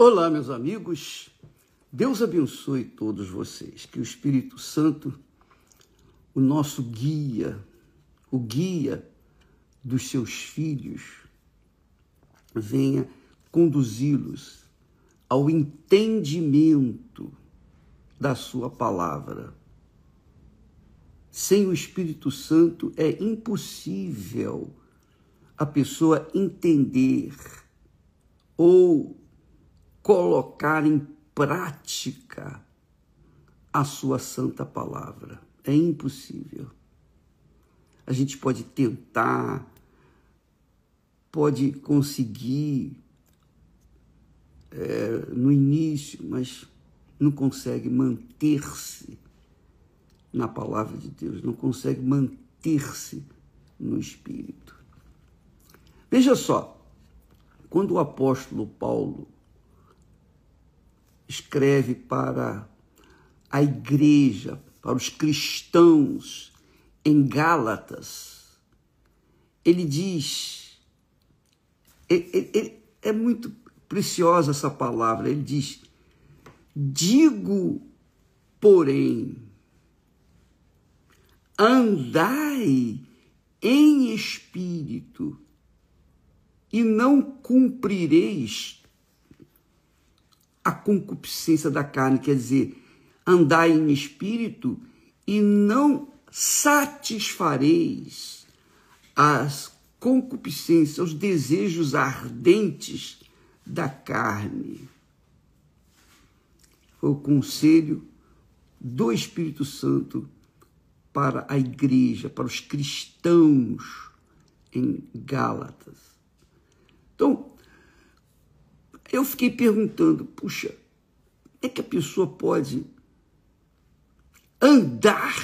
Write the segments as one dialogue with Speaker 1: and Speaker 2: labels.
Speaker 1: Olá, meus amigos. Deus abençoe todos vocês. Que o Espírito Santo, o nosso guia, o guia dos seus filhos, venha conduzi-los ao entendimento da sua palavra. Sem o Espírito Santo é impossível a pessoa entender ou colocar em prática a sua santa palavra. É impossível. A gente pode tentar, pode conseguir no início, mas não consegue manter-se na palavra de Deus, não consegue manter-se no Espírito. Veja só, quando o apóstolo Paulo escreve para a igreja, para os cristãos em Gálatas, ele diz, é muito preciosa essa palavra, ele diz: digo, porém, andai em espírito e não cumprireis a concupiscência da carne, quer dizer, andai em espírito e não satisfareis as concupiscências, os desejos ardentes da carne. Foi o conselho do Espírito Santo para a igreja, para os cristãos em Gálatas. Então, eu fiquei perguntando, puxa, é que a pessoa pode andar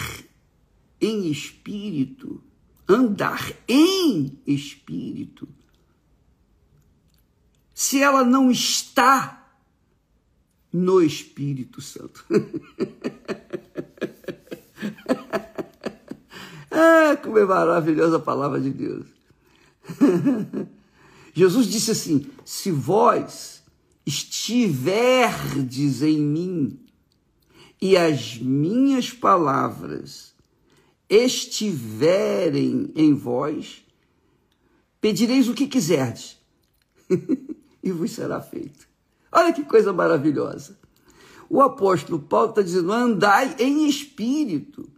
Speaker 1: em espírito, se ela não está no Espírito Santo? Como é maravilhosa a palavra de Deus. Jesus disse assim: se vós estiverdes em mim e as minhas palavras estiverem em vós, pedireis o que quiserdes e vos será feito. Olha que coisa maravilhosa. O apóstolo Paulo está dizendo: andai em espírito.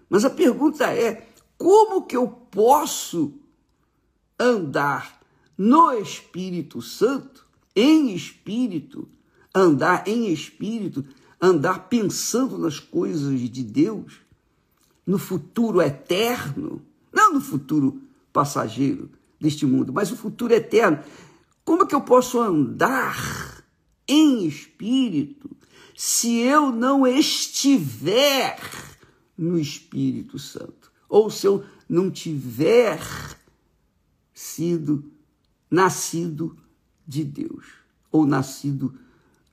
Speaker 1: Mas a pergunta é: como que eu posso andar no Espírito Santo, em espírito, andar em espírito, andar pensando nas coisas de Deus, no futuro eterno, não no futuro passageiro deste mundo, mas o futuro eterno? Como que eu posso andar em espírito se eu não estiver no Espírito Santo? Ou se eu não tiver sido nascido de Deus, ou nascido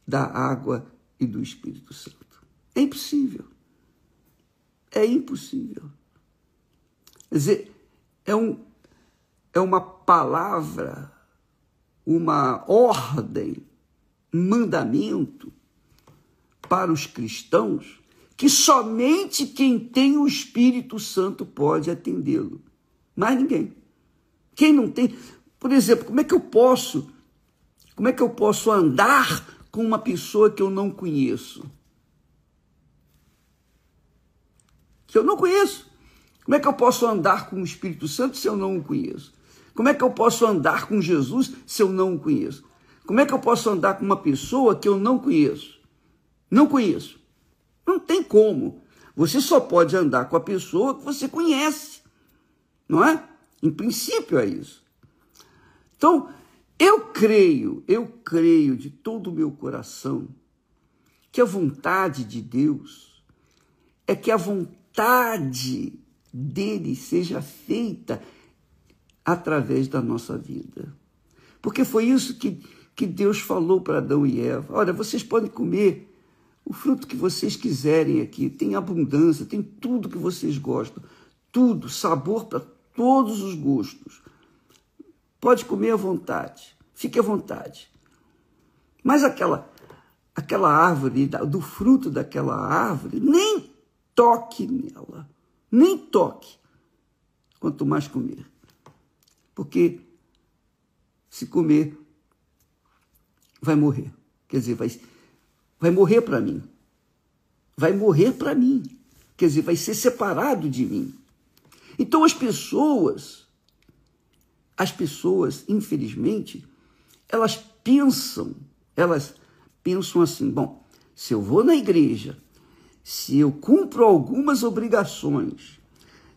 Speaker 1: da água e do Espírito Santo? É impossível. É impossível. Quer dizer, é uma palavra, uma ordem, um mandamento para os cristãos que somente quem tem o Espírito Santo pode atendê-lo. Mais ninguém. Quem não tem... Por exemplo, como é que eu posso andar com uma pessoa que eu não conheço? Que eu não conheço. Como é que eu posso andar com o Espírito Santo se eu não o conheço? Como é que eu posso andar com Jesus se eu não o conheço? Como é que eu posso andar com uma pessoa que eu não conheço? Não conheço. Não tem como. Você só pode andar com a pessoa que você conhece. Não é? Em princípio é isso. Então, eu creio de todo o meu coração que a vontade de Deus é que a vontade dele seja feita através da nossa vida. Porque foi isso que Deus falou para Adão e Eva. Olha, vocês podem comer o fruto que vocês quiserem aqui, tem abundância, tem tudo que vocês gostam, tudo, sabor para todos os gostos. Pode comer à vontade, fique à vontade. Mas aquela árvore, do fruto daquela árvore, nem toque nela, nem toque, quanto mais comer. Porque se comer, vai morrer. Quer dizer, vai morrer para mim. Vai morrer para mim. Quer dizer, vai ser separado de mim. Então as pessoas, infelizmente, elas pensam assim, bom, se eu vou na igreja, se eu cumpro algumas obrigações,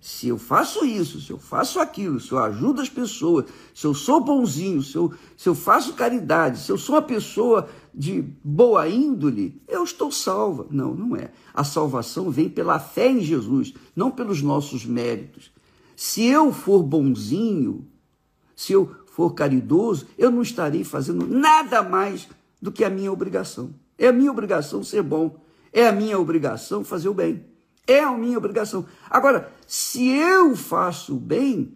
Speaker 1: se eu faço isso, se eu faço aquilo, se eu ajudo as pessoas, se eu sou bonzinho, se eu faço caridade, se eu sou uma pessoa de boa índole, eu estou salva. Não, não é. A salvação vem pela fé em Jesus, não pelos nossos méritos. Se eu for bonzinho, se eu for caridoso, eu não estarei fazendo nada mais do que a minha obrigação. É a minha obrigação ser bom. É a minha obrigação fazer o bem. É a minha obrigação. Agora, se eu faço o bem,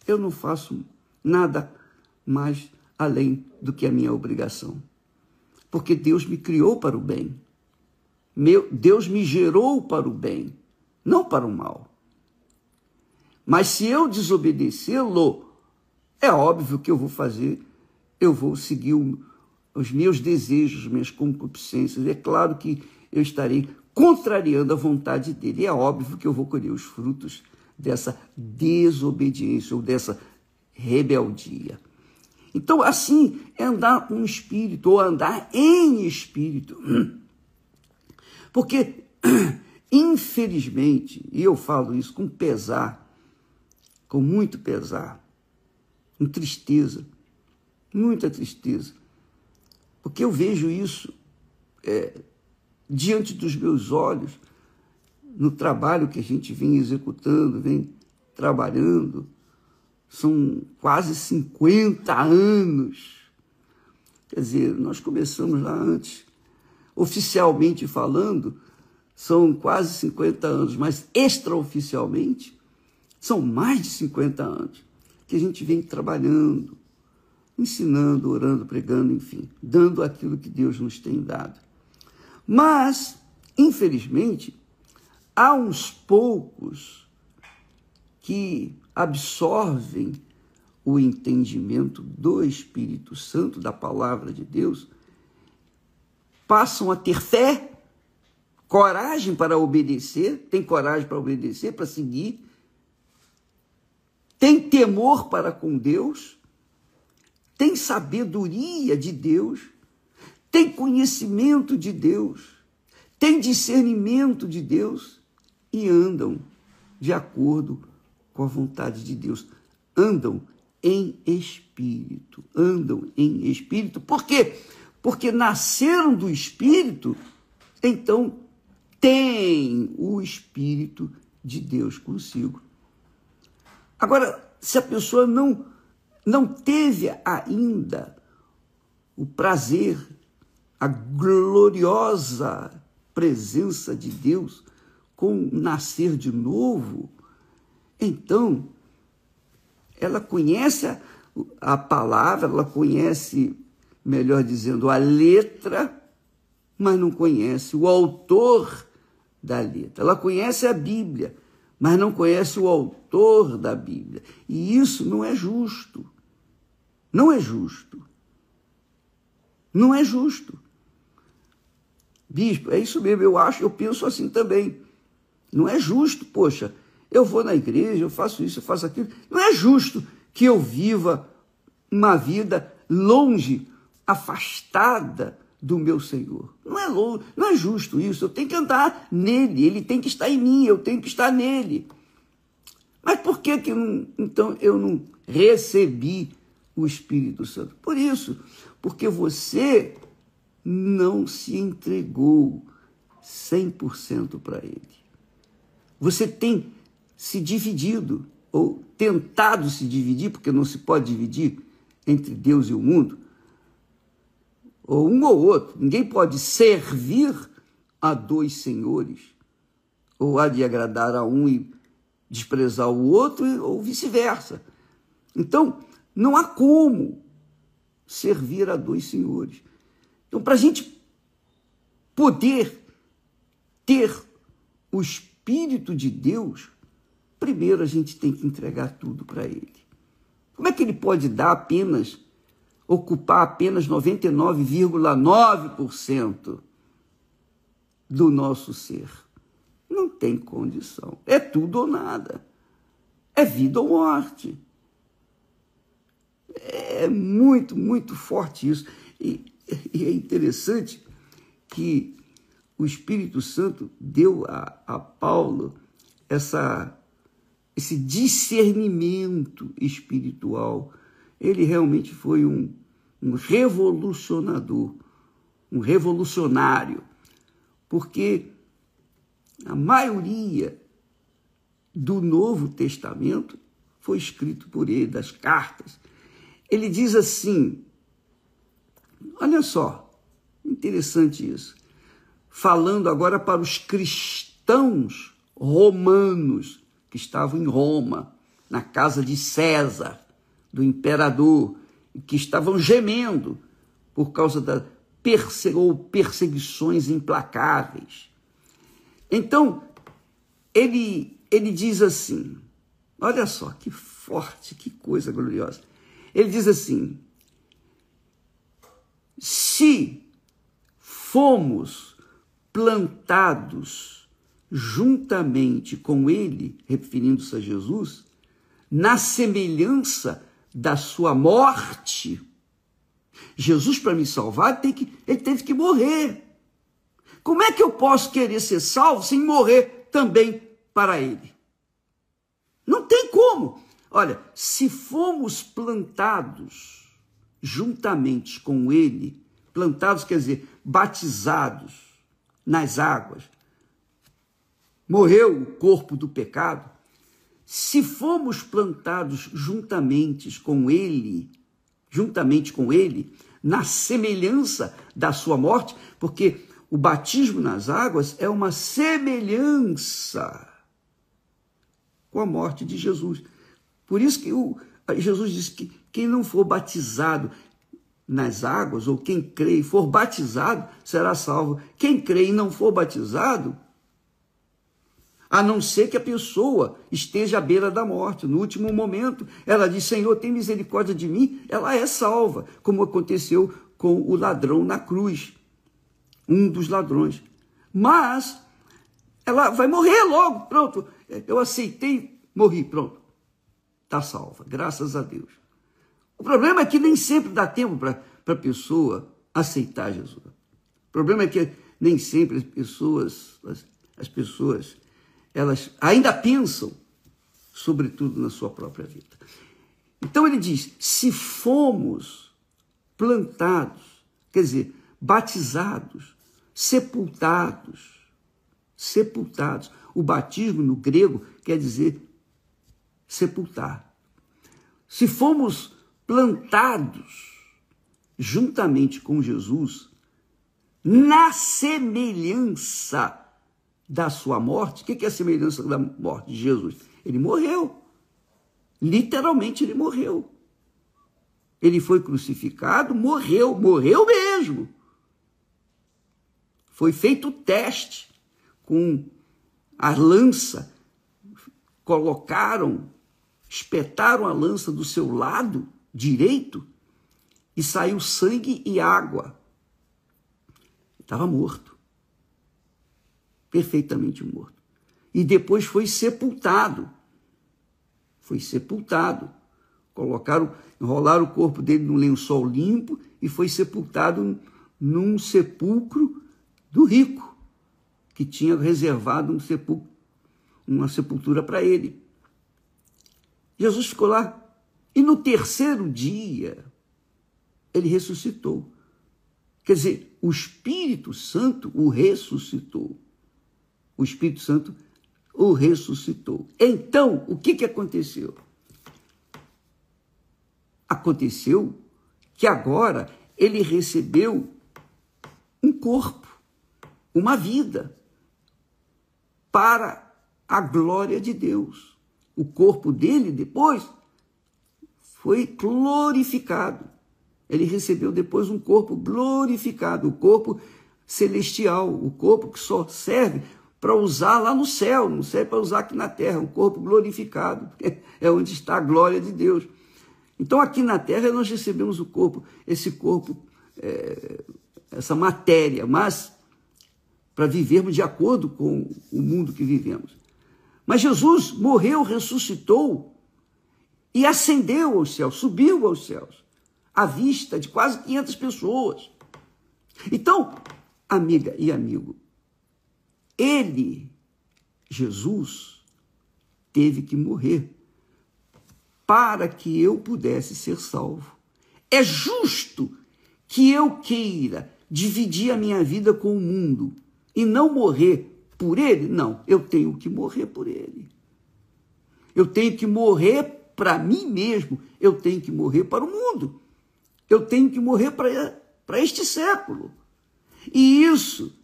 Speaker 1: eu não faço nada mais além do que a minha obrigação. Porque Deus me criou para o bem. Deus me gerou para o bem, não para o mal. Mas se eu desobedecê-lo, é óbvio que eu vou seguir os meus desejos, minhas concupiscências. É claro que eu estarei contrariando a vontade dele. É óbvio que eu vou colher os frutos dessa desobediência ou dessa rebeldia. Então, assim, é andar com o Espírito, ou andar em Espírito. Porque, infelizmente, e eu falo isso com pesar, com muito pesar, com tristeza, muita tristeza, porque eu vejo isso diante dos meus olhos, no trabalho que a gente vem executando, vem trabalhando. São quase 50 anos. Quer dizer, nós começamos lá antes. Oficialmente falando, são quase 50 anos, mas extraoficialmente, são mais de 50 anos que a gente vem trabalhando, ensinando, orando, pregando, enfim, dando aquilo que Deus nos tem dado. Mas, infelizmente, há uns poucos que absorvem o entendimento do Espírito Santo, da palavra de Deus, passam a ter fé, coragem para obedecer, tem coragem para obedecer, para seguir, tem temor para com Deus, tem sabedoria de Deus, tem conhecimento de Deus, tem discernimento de Deus e andam de acordo com a vontade de Deus. Andam em espírito. Por quê? Porque nasceram do Espírito, então tem o Espírito de Deus consigo. Agora, se a pessoa não teve ainda o prazer, a gloriosa presença de Deus com nascer de novo, então ela conhece a palavra, ela conhece, melhor dizendo, a letra, mas não conhece o autor da letra. Ela conhece a Bíblia, mas não conhece o autor da Bíblia. E isso não é justo. Não é justo. Não é justo. Bispo, é isso mesmo, eu penso assim também. Não é justo, poxa, eu vou na igreja, eu faço isso, eu faço aquilo. Não é justo que eu viva uma vida longe, afastada do meu Senhor. Não é justo isso, eu tenho que andar nele, ele tem que estar em mim, eu tenho que estar nele. Mas por que então eu não recebi o Espírito Santo? Por isso, porque você não se entregou 100% para ele. Você tem se dividido, ou tentado se dividir, porque não se pode dividir entre Deus e o mundo, ou um ou outro. Ninguém pode servir a dois senhores, ou há de agradar a um e desprezar o outro, ou vice-versa. Então, Não há como servir a dois senhores. Então, para a gente poder ter o Espírito de Deus, primeiro a gente tem que entregar tudo para Ele. Como é que Ele pode ocupar apenas 99,9% do nosso ser? Não tem condição. É tudo ou nada. É vida ou morte. É muito, muito forte isso. E é interessante que o Espírito Santo deu a Paulo esse discernimento espiritual. Ele realmente foi um revolucionador, um revolucionário, porque a maioria do Novo Testamento foi escrito por ele, das cartas. Ele diz assim, olha só, interessante isso, falando agora para os cristãos romanos que estavam em Roma, na casa de César, do imperador, que estavam gemendo por causa das perseguições implacáveis. Então, ele diz assim, olha só que forte, que coisa gloriosa. Ele diz assim, se fomos plantados juntamente com ele, referindo-se a Jesus, na semelhança da sua morte. Jesus, para me salvar, ele teve que morrer. Como é que eu posso querer ser salvo sem morrer também para ele? Não tem como. Olha, se fomos plantados juntamente com ele, plantados quer dizer batizados nas águas, morreu o corpo do pecado, se fomos plantados juntamente com ele, na semelhança da sua morte, porque o batismo nas águas é uma semelhança com a morte de Jesus. Por isso que Jesus disse que quem não for batizado nas águas, ou quem crê e for batizado, será salvo. Quem crê e não for batizado, a não ser que a pessoa esteja à beira da morte. No último momento, ela diz, Senhor, tem misericórdia de mim, ela é salva, como aconteceu com o ladrão na cruz, um dos ladrões. Mas ela vai morrer logo, pronto, eu aceitei, morri, pronto, está salva, graças a Deus. O problema é que nem sempre dá tempo para a pessoa aceitar Jesus. O problema é que nem sempre as pessoas elas ainda pensam, sobretudo na sua própria vida. Então ele diz, se fomos plantados, quer dizer, batizados, sepultados. O batismo no grego quer dizer sepultar. Se fomos plantados juntamente com Jesus, na semelhança da sua morte. O que é a semelhança da morte de Jesus? Ele morreu. Literalmente ele morreu. Ele foi crucificado, morreu mesmo. Foi feito o teste com a lança, espetaram a lança do seu lado direito e saiu sangue e água. Estava morto. Perfeitamente morto. E depois foi sepultado. Enrolaram o corpo dele num lençol limpo e foi sepultado num sepulcro do rico, que tinha reservado uma sepultura para ele. Jesus ficou lá. E no terceiro dia, ele ressuscitou. Quer dizer, o Espírito Santo o ressuscitou. O Espírito Santo o ressuscitou. Então, o que aconteceu? Aconteceu que agora ele recebeu um corpo, uma vida, para a glória de Deus. O corpo dele, depois, foi glorificado. Ele recebeu depois um corpo glorificado, o corpo celestial, o corpo que só serve para usar lá no céu, não serve para usar aqui na terra, um corpo glorificado, é onde está a glória de Deus. Então aqui na terra nós recebemos o corpo, esse corpo, essa matéria, mas para vivermos de acordo com o mundo que vivemos. Mas Jesus morreu, ressuscitou e ascendeu aos céus, subiu aos céus, à vista de quase 500 pessoas. Então, amiga e amigo, ele, Jesus, teve que morrer para que eu pudesse ser salvo. É justo que eu queira dividir a minha vida com o mundo e não morrer por ele? Não, eu tenho que morrer por ele. Eu tenho que morrer para mim mesmo, eu tenho que morrer para o mundo. Eu tenho que morrer para este século. E isso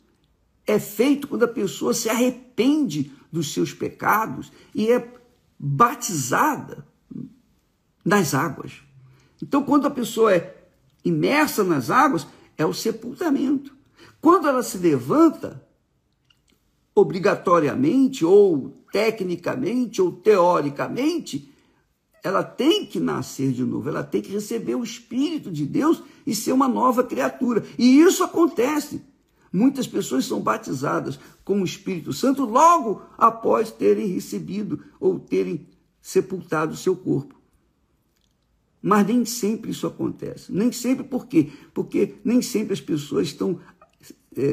Speaker 1: é feito quando a pessoa se arrepende dos seus pecados e é batizada nas águas. Então, quando a pessoa é imersa nas águas, é o sepultamento. Quando ela se levanta, obrigatoriamente, ou tecnicamente, ou teoricamente, ela tem que nascer de novo, ela tem que receber o Espírito de Deus e ser uma nova criatura. E isso acontece. Muitas pessoas são batizadas com o Espírito Santo logo após terem recebido ou terem sepultado o seu corpo. Mas nem sempre isso acontece. Nem sempre por quê? Porque nem sempre as pessoas estão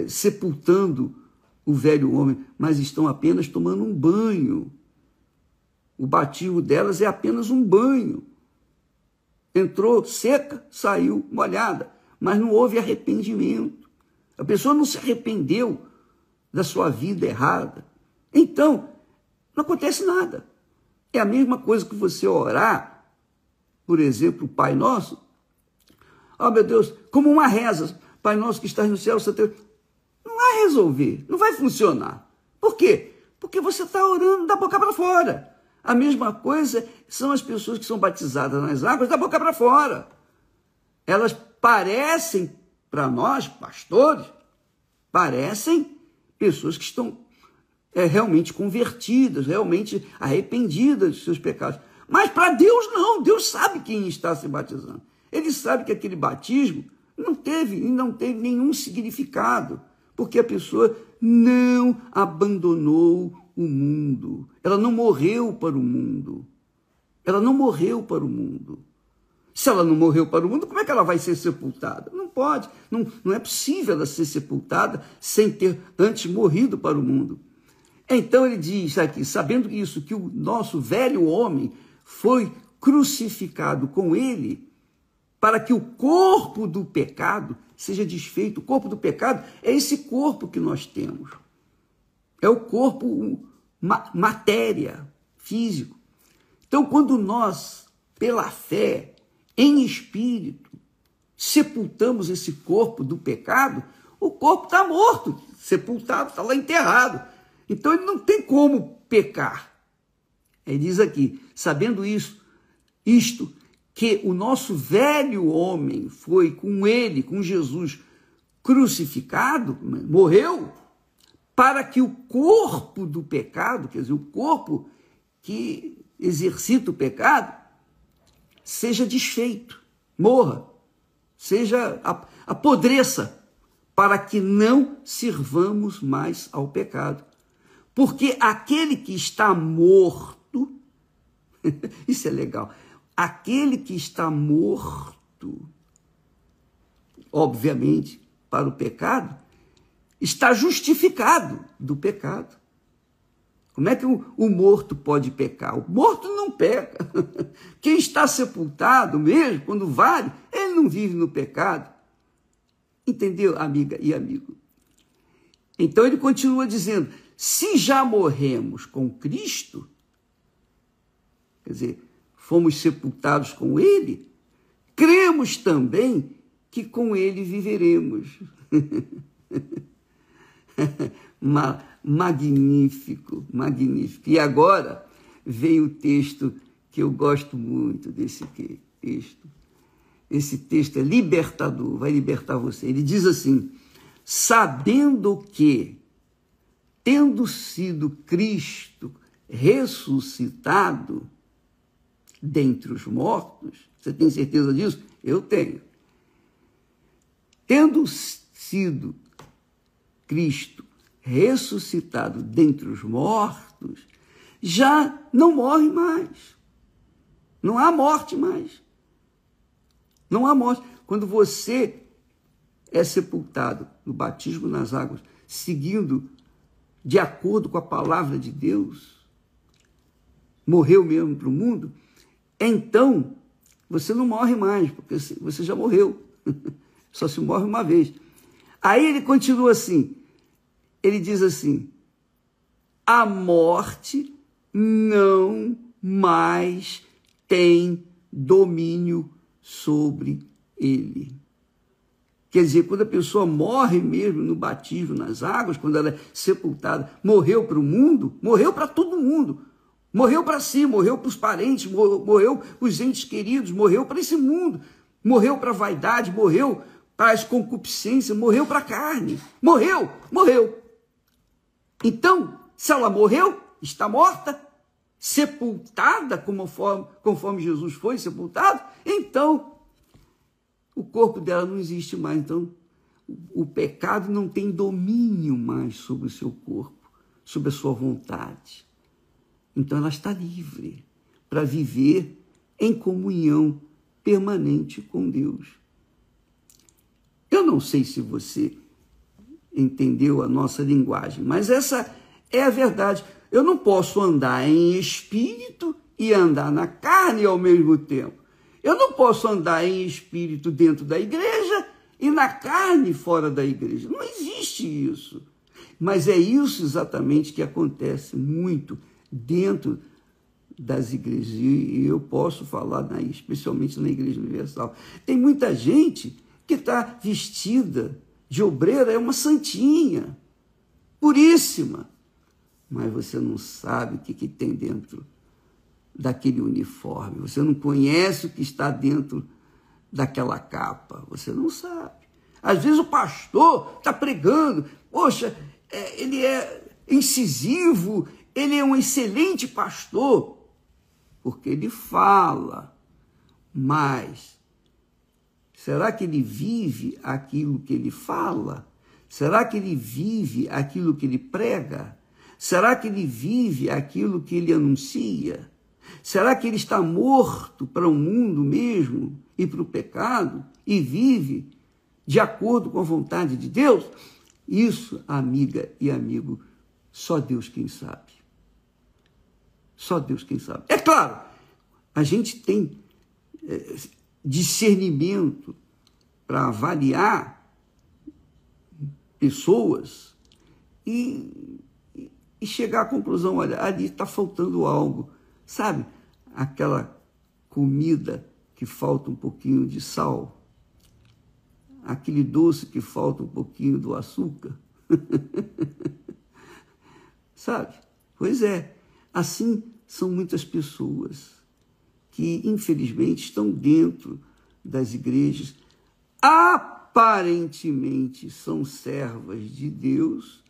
Speaker 1: sepultando o velho homem, mas estão apenas tomando um banho. O batismo delas é apenas um banho. Entrou seca, saiu molhada, mas não houve arrependimento. A pessoa não se arrependeu da sua vida errada. Então, não acontece nada. É a mesma coisa que você orar, por exemplo, o Pai Nosso. Oh, meu Deus, como uma reza. Pai Nosso que estás no céu, não vai resolver, não vai funcionar. Por quê? Porque você está orando da boca para fora. A mesma coisa são as pessoas que são batizadas nas águas da boca para fora. Elas parecem, para nós, pastores, parecem pessoas que estão realmente convertidas, realmente arrependidas dos seus pecados. Mas para Deus não, Deus sabe quem está se batizando. Ele sabe que aquele batismo não teve nenhum significado, porque a pessoa não abandonou o mundo. Ela não morreu para o mundo. Ela não morreu para o mundo. Se ela não morreu para o mundo, como é que ela vai ser sepultada? Não pode, não é possível ela ser sepultada sem ter antes morrido para o mundo. Então ele diz aqui, sabendo isso, que o nosso velho homem foi crucificado com ele para que o corpo do pecado seja desfeito. O corpo do pecado é esse corpo que nós temos. É o corpo, matéria, físico. Então, quando nós, pela fé, em espírito, sepultamos esse corpo do pecado, o corpo está morto, sepultado, está lá enterrado. Então, ele não tem como pecar. Ele diz aqui, sabendo isto, que o nosso velho homem foi com ele, com Jesus, crucificado, morreu, para que o corpo do pecado, quer dizer, o corpo que exercita o pecado, seja desfeito, morra, seja apodreça, para que não sirvamos mais ao pecado. Porque aquele que está morto, isso é legal, aquele que está morto, obviamente, para o pecado, está justificado do pecado. Como é que o morto pode pecar? O morto não peca. Quem está sepultado mesmo, quando vale, ele não vive no pecado. Entendeu, amiga e amigo? Então ele continua dizendo, se já morremos com Cristo, quer dizer, fomos sepultados com ele, cremos também que com ele viveremos. Magnífico, magnífico. E agora vem o texto que eu gosto muito desse aqui. texto. Esse texto é libertador, vai libertar você. Ele diz assim: sabendo que, tendo sido Cristo ressuscitado dentre os mortos, você tem certeza disso? Eu tenho. Tendo sido Cristo ressuscitado dentre os mortos, já não morre mais. Não há morte mais. Não há morte. Quando você é sepultado no batismo nas águas, seguindo de acordo com a palavra de Deus, morreu mesmo para o mundo, então você não morre mais, porque você já morreu. Só se morre uma vez. Aí ele continua assim, ele diz assim: a morte não mais tem domínio sobre ele. Quer dizer, quando a pessoa morre mesmo no batismo nas águas, quando ela é sepultada, morreu para o mundo, morreu para todo mundo. Morreu para si, morreu para os parentes, morreu para os entes queridos, morreu para esse mundo, morreu para a vaidade, morreu para as concupiscências, morreu para a carne. Morreu. Então, se ela morreu, está morta, sepultada conforme Jesus foi sepultado, então o corpo dela não existe mais. Então, o pecado não tem domínio mais sobre o seu corpo, sobre a sua vontade. Então, ela está livre para viver em comunhão permanente com Deus. Eu não sei se você entendeu a nossa linguagem, mas essa é a verdade. Eu não posso andar em espírito e andar na carne ao mesmo tempo. Eu não posso andar em espírito dentro da igreja e na carne fora da igreja. Não existe isso. Mas é isso exatamente que acontece muito dentro das igrejas. E eu posso falar, especialmente na Igreja Universal. Tem muita gente que está vestida de obreira, é uma santinha, puríssima. Mas você não sabe o que tem dentro daquele uniforme. Você não conhece o que está dentro daquela capa. Você não sabe. Às vezes o pastor está pregando. Poxa, ele é incisivo, ele é um excelente pastor, porque ele fala. Mas será que ele vive aquilo que ele fala? Será que ele vive aquilo que ele prega? Será que ele vive aquilo que ele anuncia? Será que ele está morto para o mundo mesmo e para o pecado e vive de acordo com a vontade de Deus? Isso, amiga e amigo, só Deus quem sabe. Só Deus quem sabe. É claro, a gente tem discernimento para avaliar pessoas e chegar à conclusão: olha, ali está faltando algo. Sabe, aquela comida que falta um pouquinho de sal, aquele doce que falta um pouquinho do açúcar. Sabe? Pois é, assim são muitas pessoas que, infelizmente, estão dentro das igrejas, aparentemente são servas de Deus,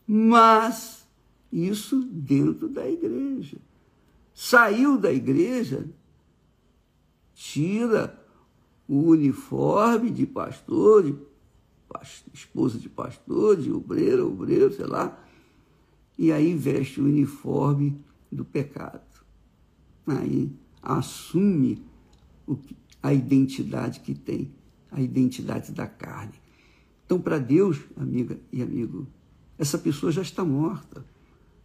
Speaker 1: mas isso dentro da igreja. Saiu da igreja, tira o uniforme de pastor, de esposa de pastor, de obreiro, sei lá, e aí veste o uniforme do pecado. Aí assume a identidade que tem, a identidade da carne. Então, para Deus, amiga e amigo, essa pessoa já está morta.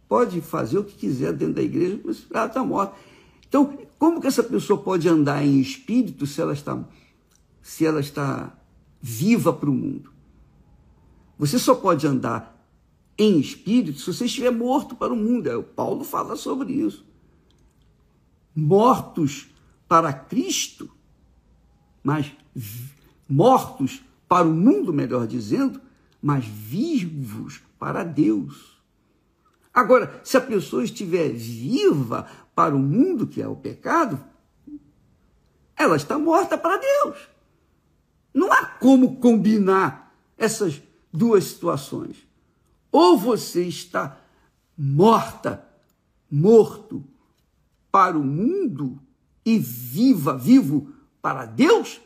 Speaker 1: Pode fazer o que quiser dentro da igreja, mas ela está morta. Então, como que essa pessoa pode andar em espírito se ela está viva para o mundo? Você só pode andar em espírito se você estiver morto para o mundo. O Paulo fala sobre isso. Mortos para Cristo, mas mortos para o mundo, melhor dizendo, mas vivos para Deus. Agora, se a pessoa estiver viva para o mundo, que é o pecado, ela está morta para Deus. Não há como combinar essas duas situações. Ou você está morto para o mundo e vivo para Deus,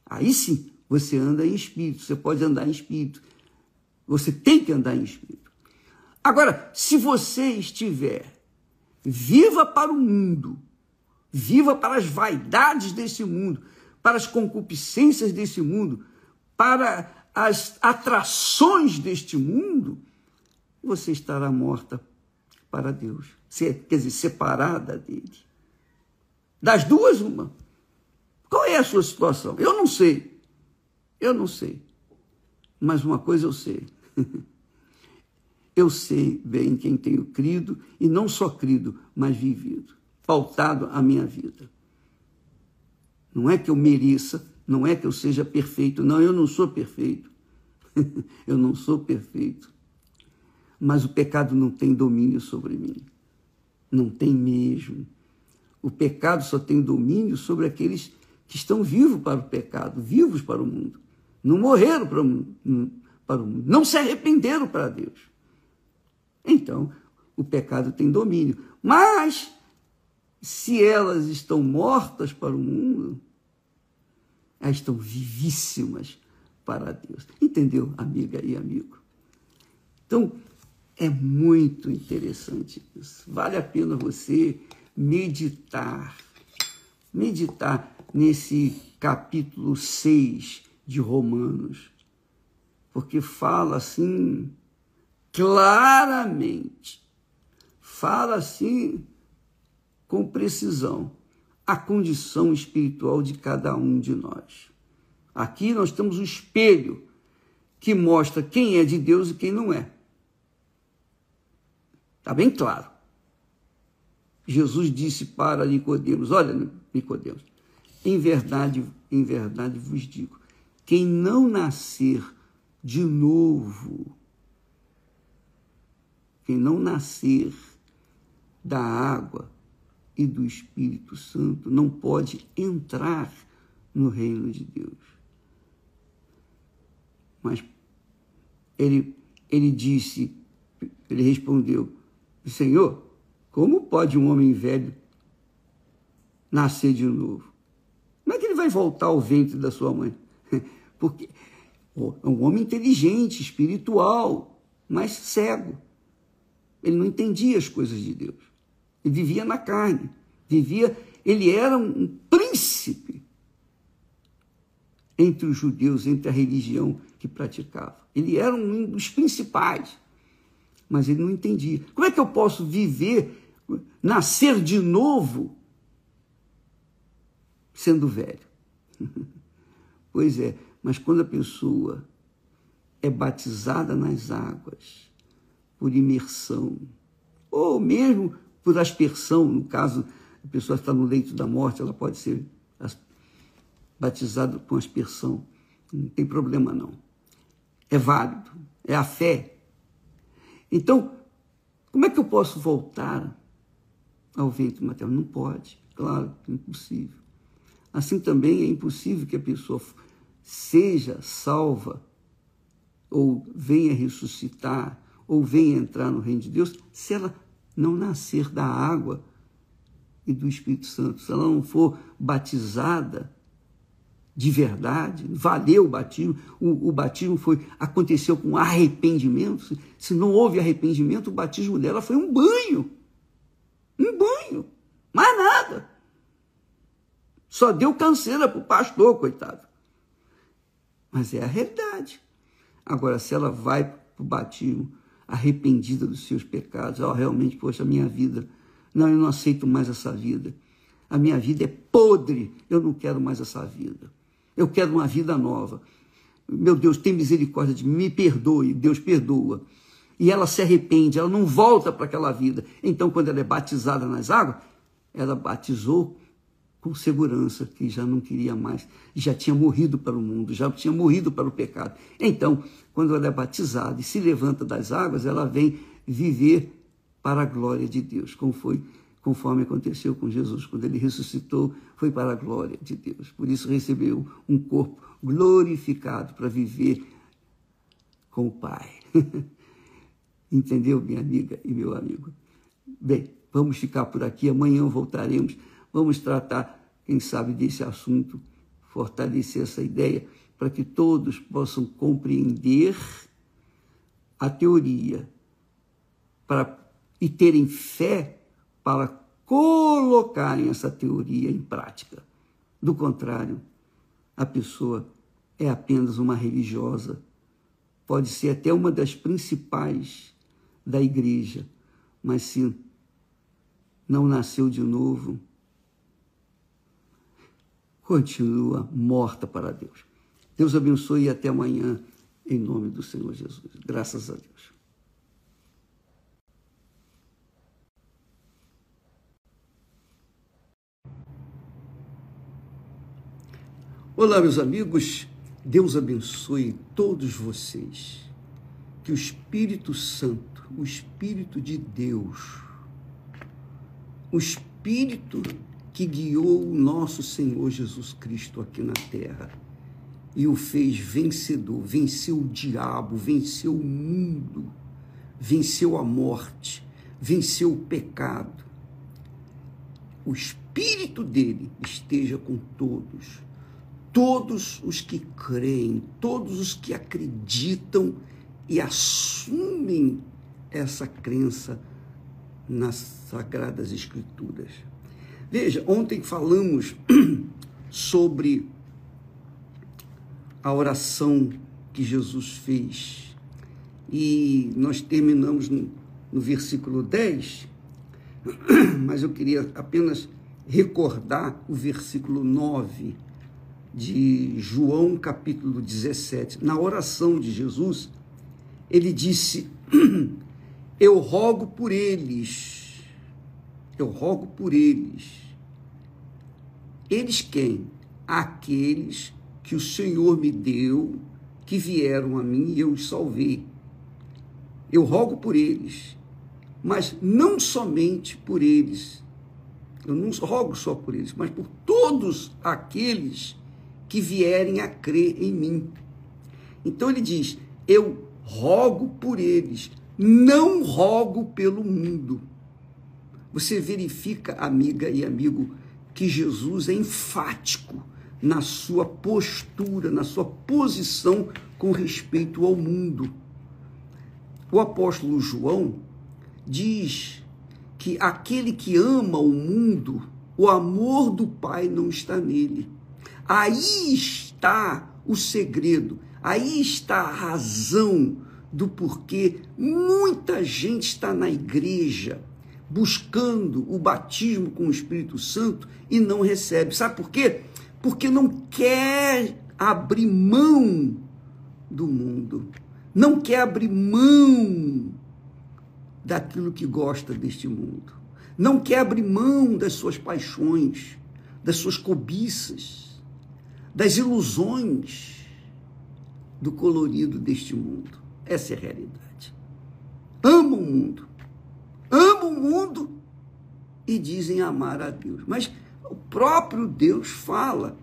Speaker 1: aí sim você anda em espírito, você pode andar em espírito. Você tem que andar em espírito. Agora, se você estiver viva para o mundo, viva para as vaidades desse mundo, para as concupiscências desse mundo, para as atrações deste mundo, você estará morta para Deus. Quer dizer, separada dele. Das duas, uma. Qual é a sua situação? Eu não sei. Mas uma coisa eu sei. Eu sei bem quem tenho crido, e não só crido, mas vivido, pautado a minha vida. Não é que eu mereça, não é que eu seja perfeito, não, eu não sou perfeito. Eu não sou perfeito. Mas o pecado não tem domínio sobre mim. Não tem mesmo. O pecado só tem domínio sobre aqueles que estão vivos para o pecado, vivos para o mundo. Não morreram para o mundo, não se arrependeram para Deus. Então, o pecado tem domínio. Mas, se elas estão mortas para o mundo, elas estão vivíssimas para Deus. Entendeu, amiga e amigo? Então, é muito interessante isso. Vale a pena você meditar nesse capítulo 6 de Romanos, porque fala assim claramente, fala assim com precisão a condição espiritual de cada um de nós. Aqui nós temos um espelho que mostra quem é de Deus e quem não é. Está bem claro. Jesus disse para Nicodemos, olha, Nicodemos, em verdade vos digo, quem não nascer de novo, quem não nascer da água e do Espírito Santo, não pode entrar no reino de Deus. Mas ele respondeu, Senhor, como pode um homem velho nascer de novo? Como é que ele vai voltar ao ventre da sua mãe? Porque é um homem inteligente, espiritual, mas cego. Ele não entendia as coisas de Deus. Ele vivia na carne. Ele era um príncipe entre os judeus, entre a religião que praticava. Ele era um dos principais, mas ele não entendia. Como é que eu posso viver, nascer de novo, sendo velho? Pois é, mas quando a pessoa é batizada nas águas, por imersão, ou mesmo por aspersão, no caso, a pessoa está no leito da morte, ela pode ser batizada com aspersão, não tem problema não. É válido, é a fé. Então, como é que eu posso voltar ao ventre materno? Não pode, claro, é impossível. Assim também é impossível que a pessoa seja salva, ou venha ressuscitar, ou venha entrar no reino de Deus, se ela não nascer da água e do Espírito Santo, se ela não for batizada de verdade, valeu o batismo, o batismo aconteceu com arrependimento. Se não houve arrependimento, o batismo dela foi um banho, mais nada. Só deu canseira para o pastor, coitado. Mas é a realidade. Agora, se ela vai para o batismo arrependida dos seus pecados, realmente, poxa, a minha vida, não, eu não aceito mais essa vida. A minha vida é podre, eu não quero mais essa vida. Eu quero uma vida nova. Meu Deus, tem misericórdia de mim, me perdoe, Deus perdoa. E ela se arrepende, ela não volta para aquela vida. Então, quando ela é batizada nas águas, ela batizou com segurança, que já não queria mais, já tinha morrido para o mundo, já tinha morrido para o pecado. Então, quando ela é batizada e se levanta das águas, ela vem viver para a glória de Deus, como conforme aconteceu com Jesus, quando ele ressuscitou, foi para a glória de Deus. Por isso recebeu um corpo glorificado para viver com o Pai. Entendeu, minha amiga e meu amigo? Bem, vamos ficar por aqui, amanhã voltaremos, vamos tratar, quem sabe, desse assunto, fortalecer essa ideia, para que todos possam compreender a teoria e terem fé para colocarem essa teoria em prática. Do contrário, a pessoa é apenas uma religiosa, pode ser até uma das principais da igreja, mas se não nasceu de novo, continua morta para Deus. Deus abençoe e até amanhã, em nome do Senhor Jesus. Graças a Deus. Olá, meus amigos. Deus abençoe todos vocês. Que o Espírito Santo, o Espírito de Deus, o Espírito que guiou o nosso Senhor Jesus Cristo aqui na terra e o fez vencedor, venceu o diabo, venceu o mundo, venceu a morte, venceu o pecado. O Espírito dele esteja com todos. Todos os que creem, todos os que acreditam e assumem essa crença nas Sagradas Escrituras. Veja, ontem falamos sobre a oração que Jesus fez e nós terminamos no versículo 10, mas eu queria apenas recordar o versículo 9 de João capítulo 17. Na oração de Jesus, ele disse: eu rogo por eles. Eu rogo por eles. Eles quem? Aqueles que o Senhor me deu, que vieram a mim e eu os salvei. Eu rogo por eles, mas não somente por eles. Eu não rogo só por eles, mas por todos aqueles que vierem a crer em mim. Então ele diz: eu rogo por eles, não rogo pelo mundo. Você verifica, amiga e amigo, que Jesus é enfático na sua postura, na sua posição com respeito ao mundo. O apóstolo João diz que aquele que ama o mundo, o amor do Pai não está nele. Aí está o segredo, aí está a razão do porquê muita gente está na igreja buscando o batismo com o Espírito Santo e não recebe. Sabe por quê? Porque não quer abrir mão do mundo, não quer abrir mão daquilo que gosta deste mundo, não quer abrir mão das suas paixões, das suas cobiças, das ilusões do colorido deste mundo. Essa é a realidade. Amam o mundo e dizem amar a Deus. Mas o próprio Deus fala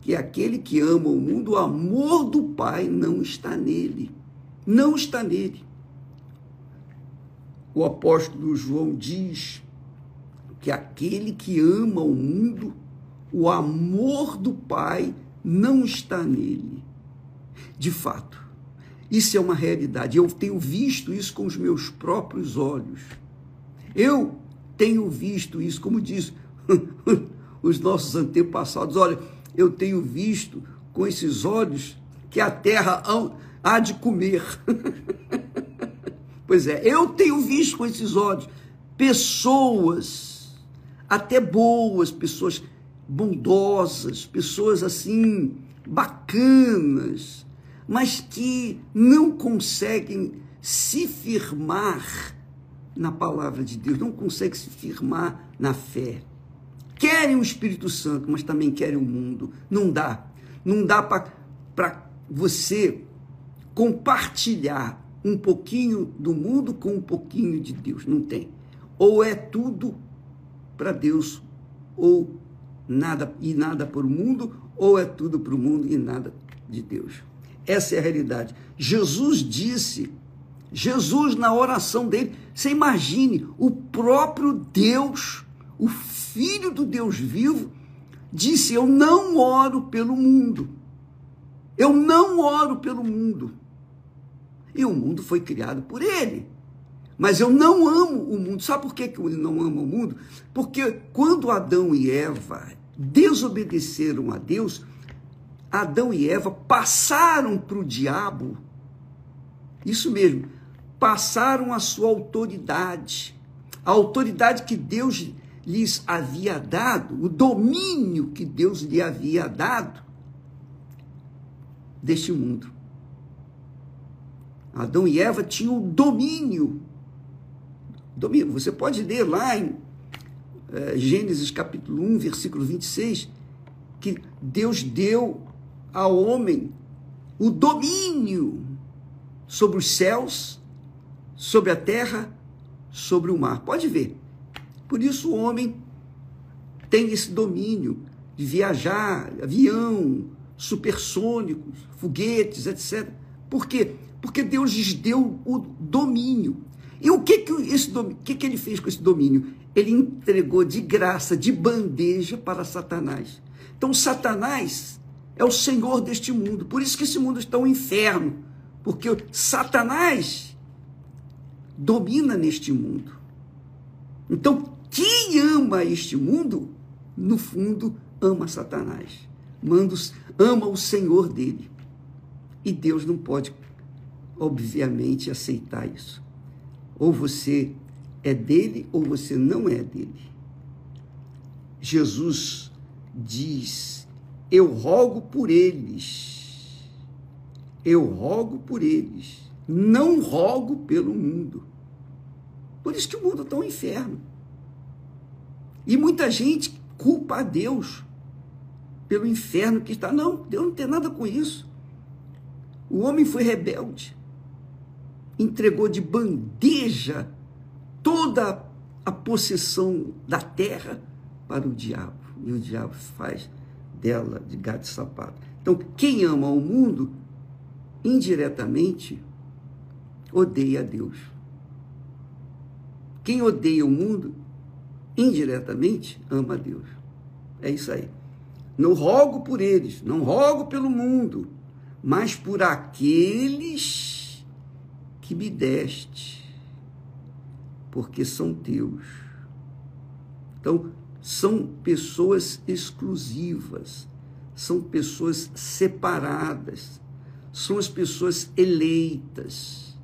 Speaker 1: que aquele que ama o mundo, o amor do Pai não está nele. Não está nele. O apóstolo João diz que aquele que ama o mundo, o amor do Pai não está nele. De fato, isso é uma realidade. Eu tenho visto isso com os meus próprios olhos. Eu tenho visto isso, como diz os nossos antepassados. Olha, eu tenho visto com esses olhos que a terra há de comer. Pois é, eu tenho visto com esses olhos pessoas, até boas, pessoas bondosas, pessoas assim, bacanas, mas que não conseguem se firmar na palavra de Deus, não conseguem se firmar na fé. Querem o Espírito Santo, mas também querem o mundo. Não dá. Não dá para você compartilhar um pouquinho do mundo com um pouquinho de Deus. Não tem. Ou é tudo para Deus, ou nada e nada para o mundo, ou é tudo para o mundo e nada de Deus. Essa é a realidade. Jesus disse, na oração dele, você imagine, o próprio Deus, o Filho do Deus vivo, disse, eu não oro pelo mundo. Eu não oro pelo mundo. E o mundo foi criado por ele. Mas eu não amo o mundo. Sabe por que ele não ama o mundo? Porque quando Adão e Eva desobedeceram a Deus, Adão e Eva passaram para o diabo. Isso mesmo, passaram a sua autoridade. A autoridade que Deus lhes havia dado, o domínio que Deus lhe havia dado deste mundo. Adão e Eva tinham domínio. Você pode ler lá em Gênesis capítulo 1, versículo 26, que Deus deu ao homem o domínio sobre os céus, sobre a terra, sobre o mar. Pode ver. Por isso o homem tem esse domínio de viajar, avião, supersônicos, foguetes, etc. Por quê? Porque Deus lhes deu o domínio. E o que ele fez com esse domínio? Ele entregou de graça, de bandeja para Satanás. Então Satanás é o senhor deste mundo. Por isso que esse mundo está um inferno. Porque Satanás domina neste mundo. Então quem ama este mundo, no fundo, ama Satanás. Ama o senhor dele. E Deus não pode, obviamente, aceitar isso. Ou você é dele, ou você não é dele. Jesus diz, eu rogo por eles. Eu rogo por eles. Não rogo pelo mundo. Por isso que o mundo está um inferno. E muita gente culpa a Deus pelo inferno que está. Não, Deus não tem nada com isso. O homem foi rebelde. Entregou de bandeja toda a possessão da terra para o diabo. E o diabo faz dela de gato e sapato. Então, quem ama o mundo, indiretamente, odeia a Deus. Quem odeia o mundo, indiretamente, ama a Deus. É isso aí. Não rogo por eles, não rogo pelo mundo, mas por aqueles que me deste, porque são teus. Então, são pessoas exclusivas, são pessoas separadas, são as pessoas eleitas,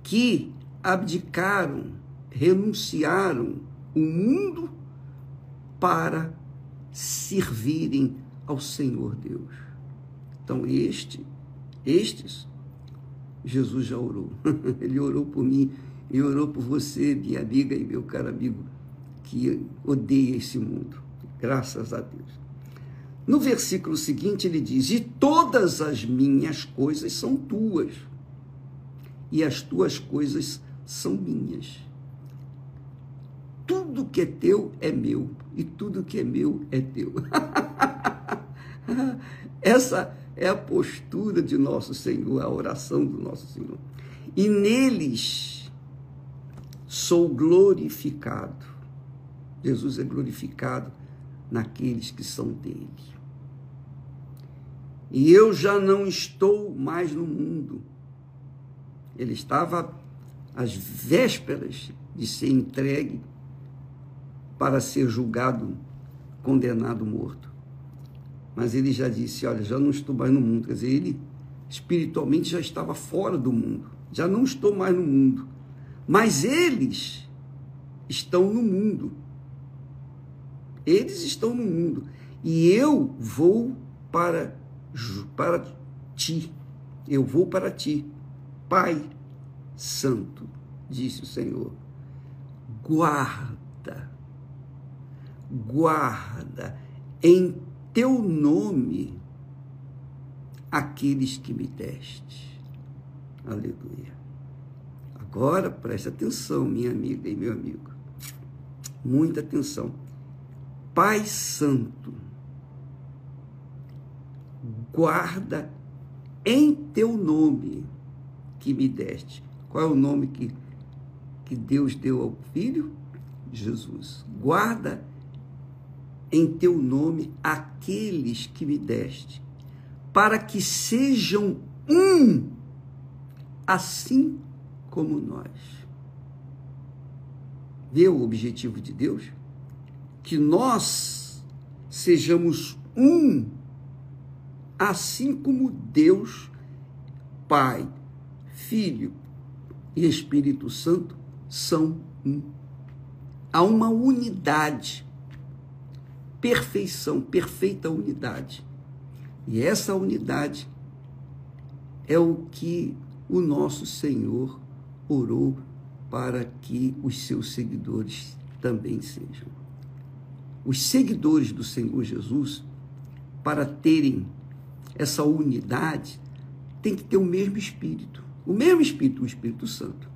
Speaker 1: que abdicaram, renunciaram o mundo para servirem ao Senhor Deus. Então, estes, Jesus já orou. Ele orou por mim e orou por você, minha amiga e meu caro amigo, que odeia esse mundo. Graças a Deus. No versículo seguinte ele diz, e todas as minhas coisas são tuas, e as tuas coisas são minhas. Tudo que é teu é meu, e tudo que é meu é teu. Essa é a postura de nosso Senhor, a oração do nosso Senhor. E neles sou glorificado. Jesus é glorificado naqueles que são dele. E eu já não estou mais no mundo. Ele estava às vésperas de ser entregue para ser julgado, condenado, morto. Mas ele já disse, olha, já não estou mais no mundo. Quer dizer, ele espiritualmente já estava fora do mundo. Já não estou mais no mundo. Mas eles estão no mundo. Eles estão no mundo. E eu vou para ti. Eu vou para ti. Pai Santo, disse o Senhor. Guarda em teu nome aqueles que me deste. Aleluia. Agora preste atenção, minha amiga e meu amigo. Muita atenção. Pai Santo, guarda em teu nome que me deste. Qual é o nome que Deus deu ao Filho? Jesus. Guarda em teu nome aqueles que me deste, para que sejam um, assim como nós. Vê o objetivo de Deus? Que nós sejamos um, assim como Deus, Pai, Filho e Espírito Santo são um. Há uma unidade, perfeição, perfeita unidade. E essa unidade é o que o nosso Senhor orou para que os seus seguidores também sejam. Os seguidores do Senhor Jesus, para terem essa unidade, tem que ter o mesmo Espírito. O mesmo Espírito, o Espírito Santo.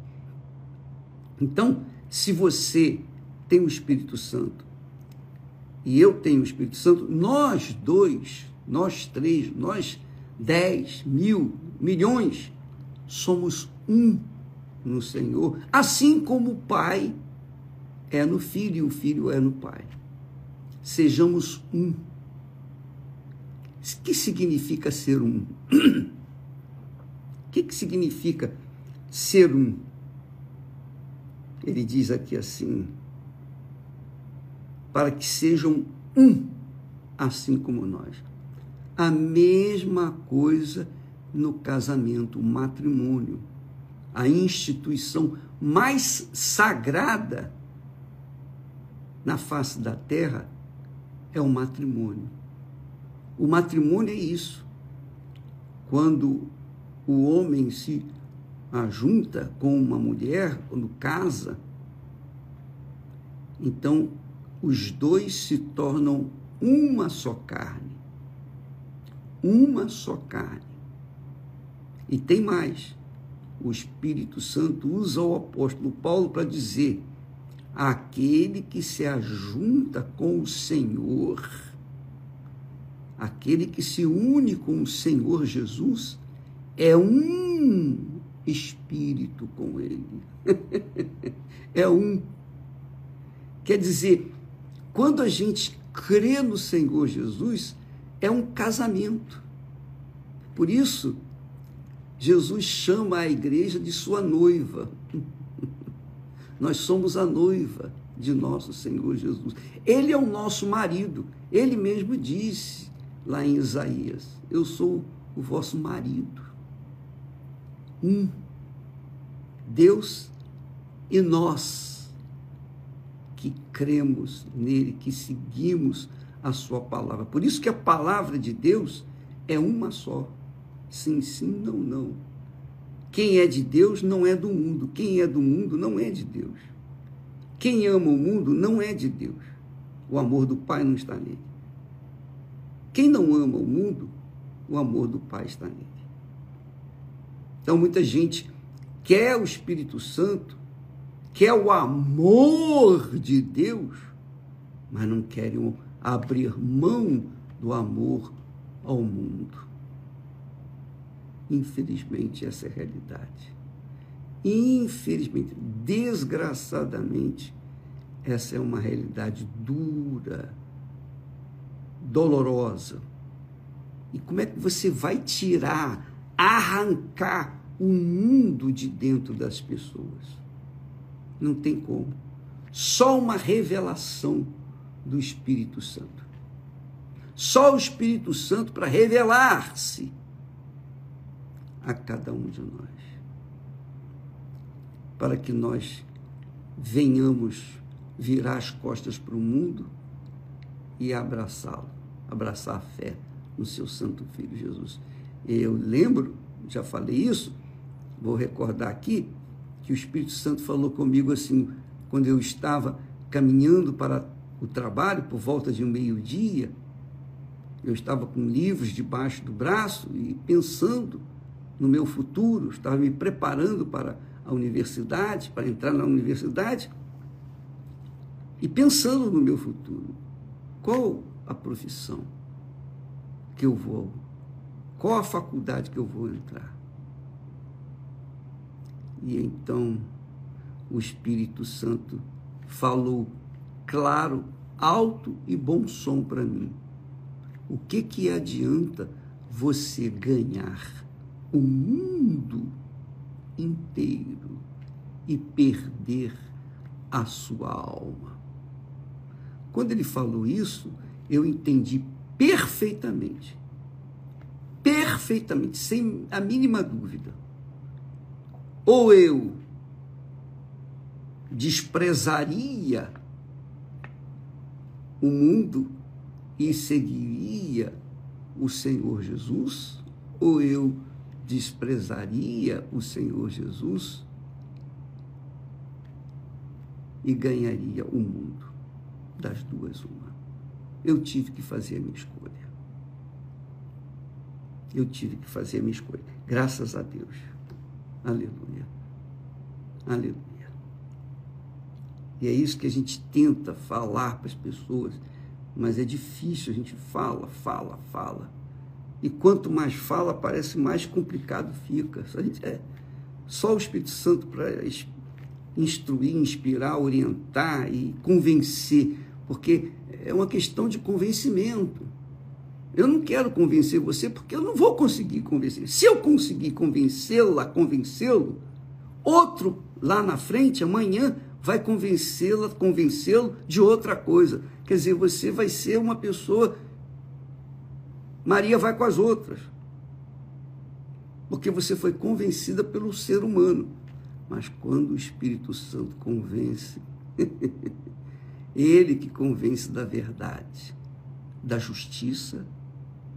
Speaker 1: Então, se você tem o Espírito Santo e eu tenho o Espírito Santo, nós dois, nós três, nós 10, 1000, milhões, somos um no Senhor, assim como o Pai é no Filho e o Filho é no Pai. Sejamos um. O que significa ser um? O que significa ser um? Ele diz aqui assim, para que sejam um, assim como nós. A mesma coisa no casamento, o matrimônio. A instituição mais sagrada na face da terra é o matrimônio. O matrimônio é isso. Quando o homem se ajunta com uma mulher, quando casa, então os dois se tornam uma só carne. Uma só carne. E tem mais. O Espírito Santo usa o apóstolo Paulo para dizer: aquele que se ajunta com o Senhor, aquele que se une com o Senhor Jesus, é um espírito com ele. É um. Quer dizer, quando a gente crê no Senhor Jesus, é um casamento. Por isso, Jesus chama a igreja de sua noiva. Nós somos a noiva de nosso Senhor Jesus. Ele é o nosso marido. Ele mesmo disse lá em Isaías: eu sou o vosso marido. Um. Deus e nós que cremos nele, que seguimos a sua palavra. Por isso que a palavra de Deus é uma só. Sim, sim, não, não. Quem é de Deus não é do mundo. Quem é do mundo não é de Deus. Quem ama o mundo não é de Deus. O amor do Pai não está nele. Quem não ama o mundo, o amor do Pai está nele. Então, muita gente quer o Espírito Santo, quer o amor de Deus, mas não querem abrir mão do amor ao mundo. Infelizmente, essa é a realidade. Infelizmente, desgraçadamente, essa é uma realidade dura, dolorosa. E como é que você vai tirar, arrancar o mundo de dentro das pessoas? Não tem como. Só uma revelação do Espírito Santo. Só o Espírito Santo para revelar-se a cada um de nós, para que nós venhamos virar as costas para o mundo e abraçá-lo, abraçar a fé no seu santo Filho Jesus. Eu lembro, já falei isso, vou recordar aqui, que o Espírito Santo falou comigo assim, quando eu estava caminhando para o trabalho, por volta de 12:00, eu estava com livros debaixo do braço e pensando no meu futuro, estava me preparando para a universidade, para entrar na universidade, e pensando no meu futuro. qual a profissão que eu vou, qual a faculdade que eu vou entrar? E então o Espírito Santo falou claro, alto e bom som para mim. O que adianta você ganhar o mundo inteiro e perder a sua alma? Quando ele falou isso, eu entendi perfeitamente, sem a mínima dúvida. Ou eu desprezaria o mundo e seguiria o Senhor Jesus, ou eu desprezaria o Senhor Jesus e ganharia o mundo. Das duas, uma. Eu tive que fazer a minha escolha. Eu tive que fazer a minha escolha. Graças a Deus. Aleluia. Aleluia. E é isso que a gente tenta falar para as pessoas, mas é difícil, a gente fala. E quanto mais fala, parece mais complicado fica. Só o Espírito Santo para instruir, inspirar, orientar e convencer, porque é uma questão de convencimento. Eu não quero convencer você porque eu não vou conseguir convencer. Se eu conseguir convencê-lo, outro lá na frente, amanhã, vai convencê-lo de outra coisa. Quer dizer, você vai ser uma pessoa, Maria vai com as outras, porque você foi convencida pelo ser humano. Mas quando o Espírito Santo convence, ele que convence da verdade, da justiça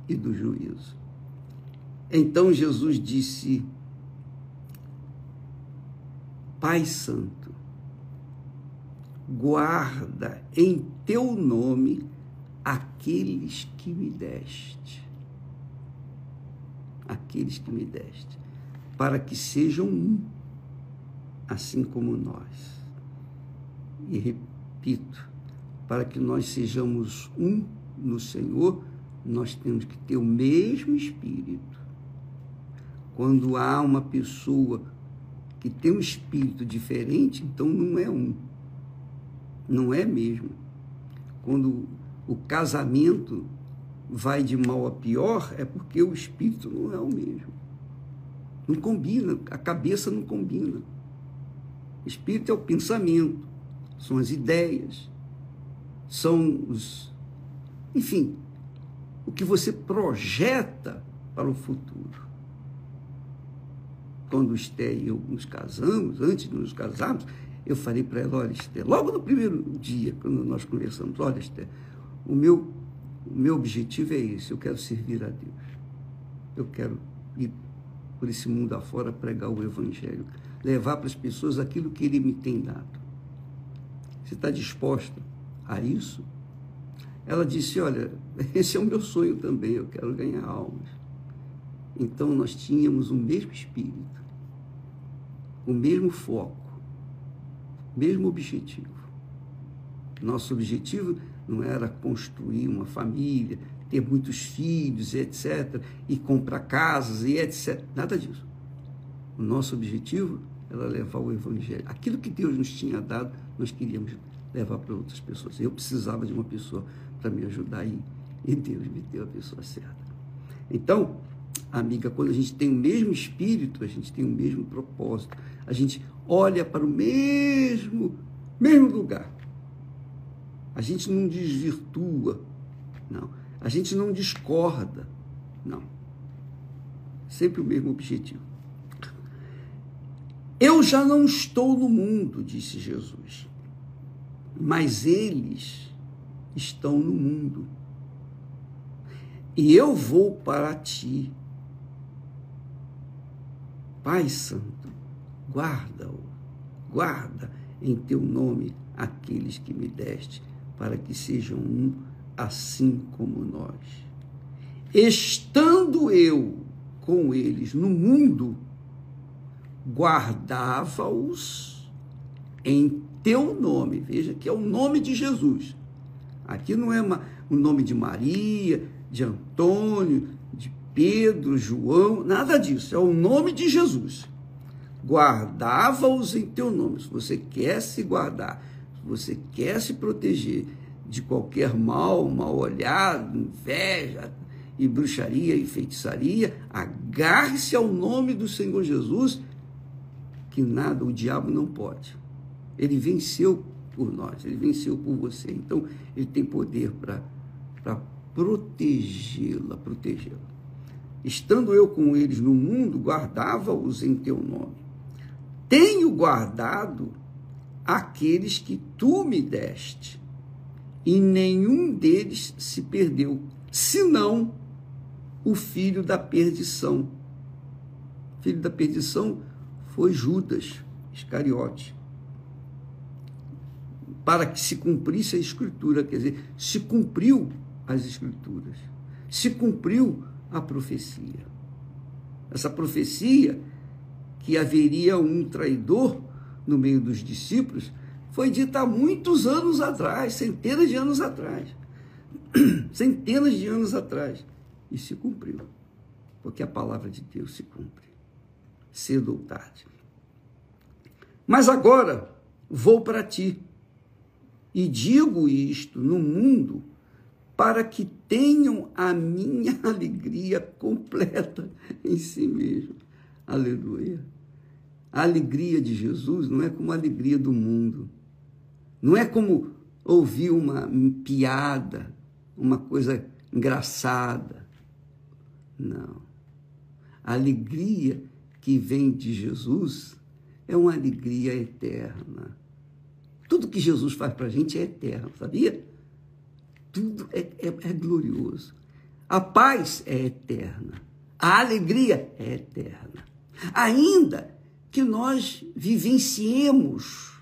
Speaker 1: e do juízo. Então Jesus disse: Pai Santo, guarda em teu nome aqueles que me deste. Aqueles que me deste, para que sejam um, assim como nós. E repito, para que nós sejamos um no Senhor, nós temos que ter o mesmo Espírito. Quando há uma pessoa que tem um espírito diferente, então não é um. Não é mesmo. Quando o casamento vai de mal a pior, é porque o espírito não é o mesmo. Não combina, a cabeça não combina. Espírito é o pensamento, são as ideias, são os... Enfim, o que você projeta para o futuro. Quando Esther e eu nos casamos, antes de nos casarmos, eu falei para ela: olha, Esther, logo no primeiro dia, quando nós conversamos, olha, Esther, o meu objetivo é esse, eu quero servir a Deus. Eu quero ir por esse mundo afora pregar o Evangelho, levar para as pessoas aquilo que Ele me tem dado. Você está disposta a isso? Ela disse: olha, esse é o meu sonho também, eu quero ganhar almas. Então nós tínhamos o mesmo espírito, o mesmo foco, o mesmo objetivo. Nosso objetivo não era construir uma família, ter muitos filhos, etc., e comprar casas, e etc., nada disso. O nosso objetivo era levar o Evangelho. Aquilo que Deus nos tinha dado, nós queríamos levar para outras pessoas. Eu precisava de uma pessoa para me ajudar, e Deus me deu a pessoa certa. Então, amiga, quando a gente tem o mesmo espírito, a gente tem o mesmo propósito, a gente olha para o mesmo lugar. A gente não desvirtua, não. A gente não discorda, não. Sempre o mesmo objetivo. Eu já não estou no mundo, disse Jesus, mas eles estão no mundo. E eu vou para ti. Pai Santo, guarda em teu nome aqueles que me deste, para que sejam um, assim como nós. Estando eu com eles no mundo, guardava-os em teu nome. Veja que é o nome de Jesus. Aqui não é o nome de Maria, de Antônio, de Pedro, João, nada disso, é o nome de Jesus. Guardava-os em teu nome. Se você quer se guardar, se você quer se proteger de qualquer mal olhado, inveja e bruxaria e feitiçaria, agarre-se ao nome do Senhor Jesus, que nada, o diabo não pode. Ele venceu por nós, ele venceu por você. Então, ele tem poder para protegê-la. Estando eu com eles no mundo, guardava-os em teu nome. Tenho guardado aqueles que tu me deste, e nenhum deles se perdeu, senão o filho da perdição. O filho da perdição foi Judas Iscariote, para que se cumprisse a Escritura, quer dizer, se cumpriu as Escrituras, se cumpriu a profecia. Essa profecia que haveria um traidor no meio dos discípulos foi dita há muitos anos atrás, centenas de anos atrás, e se cumpriu, porque a palavra de Deus se cumpre, cedo ou tarde. Mas agora vou para ti, e digo isto no mundo, para que tenham a minha alegria completa em si mesmo. Aleluia. A alegria de Jesus não é como a alegria do mundo. Não é como ouvir uma piada, uma coisa engraçada. Não. A alegria que vem de Jesus é uma alegria eterna. Tudo que Jesus faz para a gente é eterno, sabia? Tudo é glorioso. A paz é eterna. A alegria é eterna. Ainda que nós vivenciemos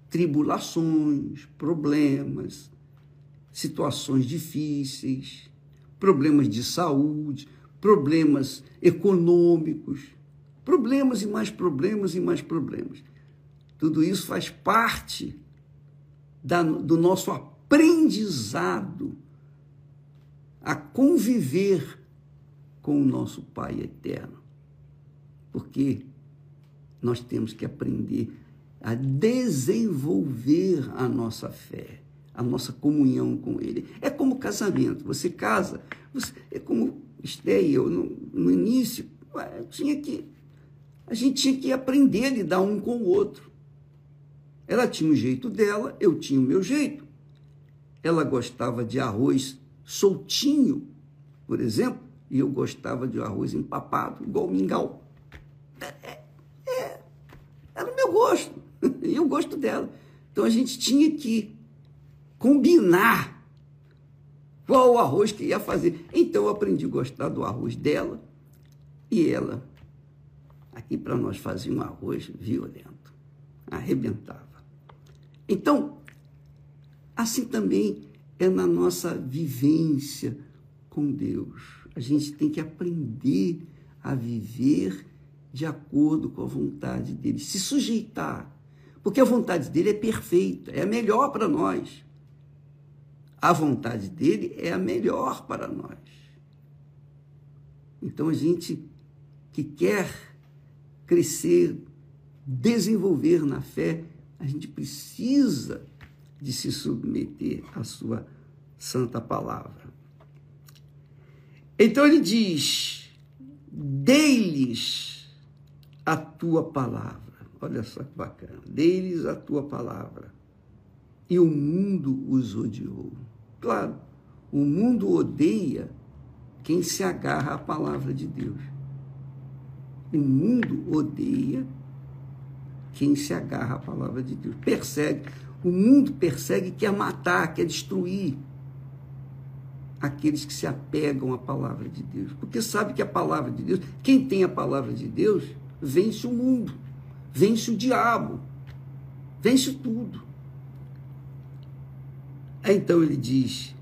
Speaker 1: tribulações, problemas, situações difíceis, problemas de saúde, problemas econômicos, problemas e mais problemas e mais problemas. Tudo isso faz parte do nosso aprendizado a conviver com o nosso Pai eterno. Porque nós temos que aprender a desenvolver a nossa fé, a nossa comunhão com Ele. É como casamento. Você casa, é como Esté e eu, no início, a gente tinha que aprender a lidar um com o outro. Ela tinha o jeito dela, eu tinha o meu jeito. Ela gostava de arroz soltinho, por exemplo, e eu gostava de arroz empapado, igual mingau. Era o meu gosto, e o gosto dela. Então a gente tinha que combinar qual o arroz que ia fazer. Então eu aprendi a gostar do arroz dela, e ela, aqui para nós, fazia um arroz violento, arrebentava. Então, assim também é na nossa vivência com Deus. A gente tem que aprender a viver de acordo com a vontade dele, se sujeitar, porque a vontade dele é perfeita, é a melhor para nós. A vontade dele é a melhor para nós. Então, a gente que quer crescer, desenvolver na fé, a gente precisa de se submeter à sua santa palavra. Então ele diz, dei-lhes a tua palavra. Olha só que bacana. Dei-lhes a tua palavra. E o mundo os odiou. Claro, o mundo odeia quem se agarra à palavra de Deus. O mundo odeia quem se agarra à palavra de Deus. Persegue. O mundo persegue, quer matar, quer destruir aqueles que se apegam à palavra de Deus. Porque sabe que a palavra de Deus, quem tem a palavra de Deus, vence o mundo, vence o diabo, vence tudo. Então ele diz,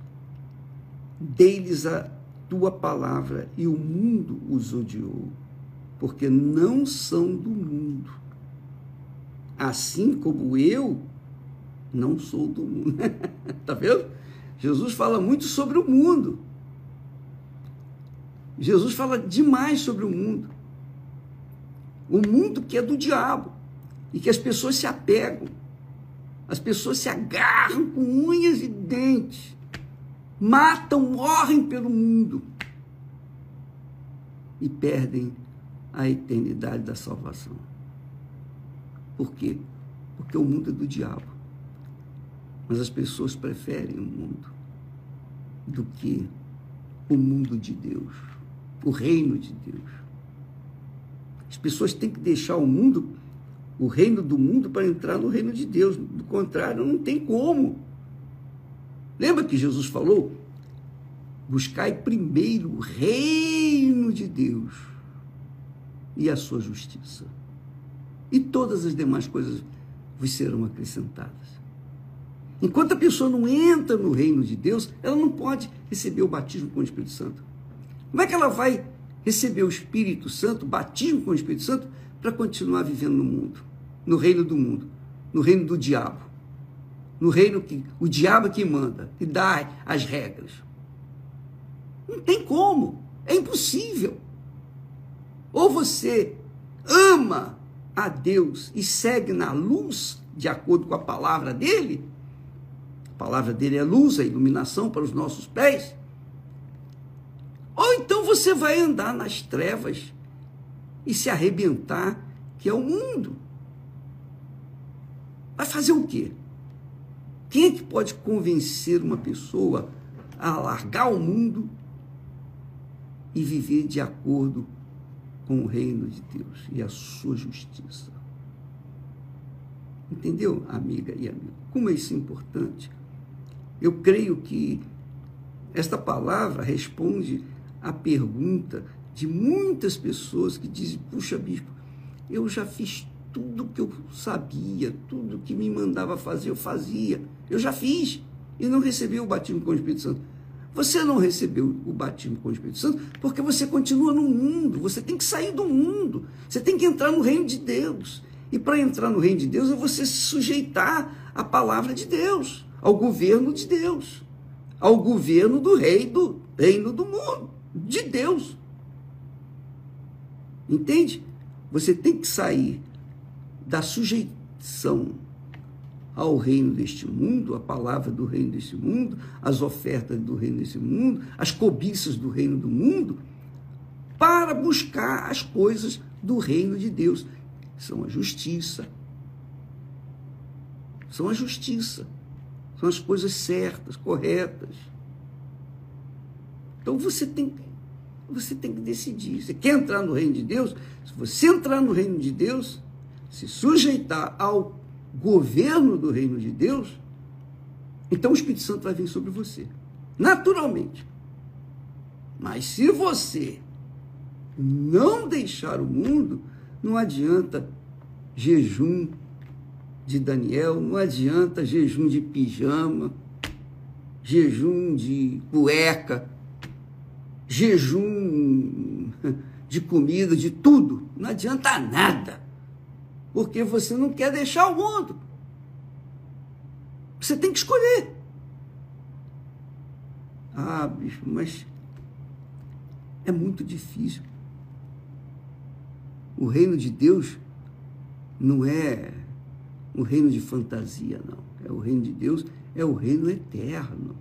Speaker 1: dei-lhes a tua palavra e o mundo os odiou, porque não são do mundo, assim como eu não sou do mundo. Está vendo? Jesus fala muito sobre o mundo. Jesus fala demais sobre o mundo. O mundo que é do diabo e que as pessoas se apegam. As pessoas se agarram com unhas e dentes. Matam, morrem pelo mundo. E perdem a eternidade da salvação. Por quê? Porque o mundo é do diabo. Mas as pessoas preferem o mundo do que o mundo de Deus, o reino de Deus. As pessoas têm que deixar o mundo, o reino do mundo, para entrar no reino de Deus. Do contrário, não tem como. Lembra que Jesus falou? Buscai primeiro o reino de Deus e a sua justiça. E todas as demais coisas vos serão acrescentadas. Enquanto a pessoa não entra no reino de Deus, ela não pode receber o batismo com o Espírito Santo. Como é que ela vai receber o Espírito Santo, o batismo com o Espírito Santo, para continuar vivendo no mundo, no reino do mundo, no reino do diabo, no reino que o diabo que manda, que dá as regras? Não tem como, é impossível. Ou você ama a Deus e segue na luz, de acordo com a palavra dele. A palavra dele é luz, é iluminação para os nossos pés. Ou então você vai andar nas trevas e se arrebentar, que é o mundo. Vai fazer o quê? Quem é que pode convencer uma pessoa a largar o mundo e viver de acordo com o reino de Deus e a sua justiça? Entendeu, amiga e amigo? Como é isso importante? Eu creio que esta palavra responde à pergunta de muitas pessoas que dizem: puxa, bispo, eu já fiz tudo que eu sabia, tudo que me mandava fazer, eu fazia. Eu já fiz e não recebi o batismo com o Espírito Santo. Você não recebeu o batismo com o Espírito Santo porque você continua no mundo. Você tem que sair do mundo. Você tem que entrar no reino de Deus. E para entrar no reino de Deus é você se sujeitar à palavra de Deus, ao governo de Deus, ao governo do reino do mundo, de Deus. Entende? Você tem que sair da sujeição ao reino deste mundo, a palavra do reino deste mundo, as ofertas do reino deste mundo, as cobiças do reino do mundo, para buscar as coisas do reino de Deus. São a justiça. São a justiça. São as coisas certas, corretas. Então você tem que decidir. Você quer entrar no reino de Deus? Se você entrar no reino de Deus, se sujeitar ao governo do reino de Deus, então o Espírito Santo vai vir sobre você, naturalmente. Mas se você não deixar o mundo, não adianta jejum de Daniel, não adianta jejum de pijama, jejum de cueca, jejum de comida, de tudo. Não adianta nada, porque você não quer deixar o mundo. Você tem que escolher. Ah, bicho, mas é muito difícil. O reino de Deus não é um reino de fantasia, não. O reino de Deus é o reino eterno.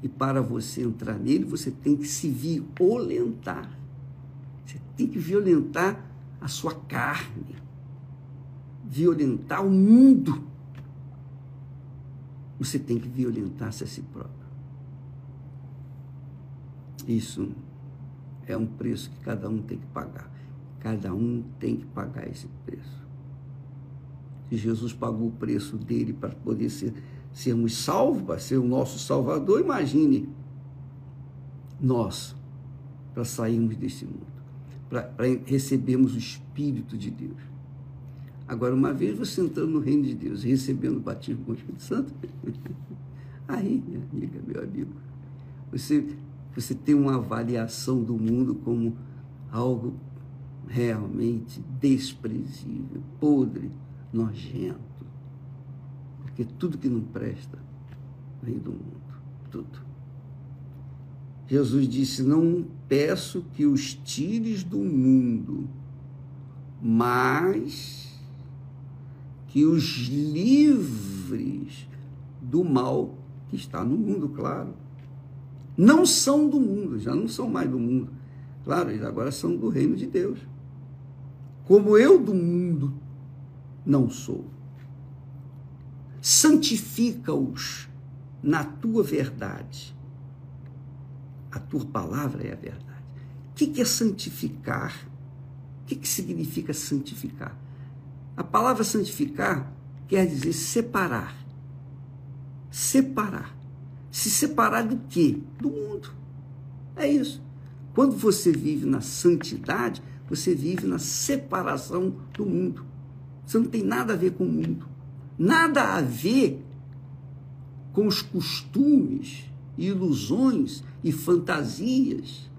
Speaker 1: E para você entrar nele, você tem que se violentar. Você tem que violentar a sua carne, violentar o mundo. Você tem que violentar-se a si próprio. Isso é um preço que cada um tem que pagar. Cada um tem que pagar esse preço. Se Jesus pagou o preço dele para poder sermos salvos, para ser o nosso Salvador, imagine nós, para sairmos desse mundo, para recebermos o Espírito de Deus. Agora, uma vez você entrando no reino de Deus e recebendo o batismo com o Espírito Santo, aí, minha amiga, meu amigo, você tem uma avaliação do mundo como algo realmente desprezível, podre, nojento. Porque tudo que não presta vem do mundo, tudo. Jesus disse: não peço que os tires do mundo, mas que os livres do mal que está no mundo, claro. Não são do mundo, já não são mais do mundo. Claro, eles agora são do reino de Deus. Como eu do mundo não sou. Santifica-os na tua verdade. A tua palavra é a verdade. O que é santificar? O que significa santificar? A palavra santificar quer dizer separar. Separar. Se separar do quê? Do mundo. É isso. Quando você vive na santidade, você vive na separação do mundo. Você não tem nada a ver com o mundo. Nada a ver com os costumes, ilusões e fantasias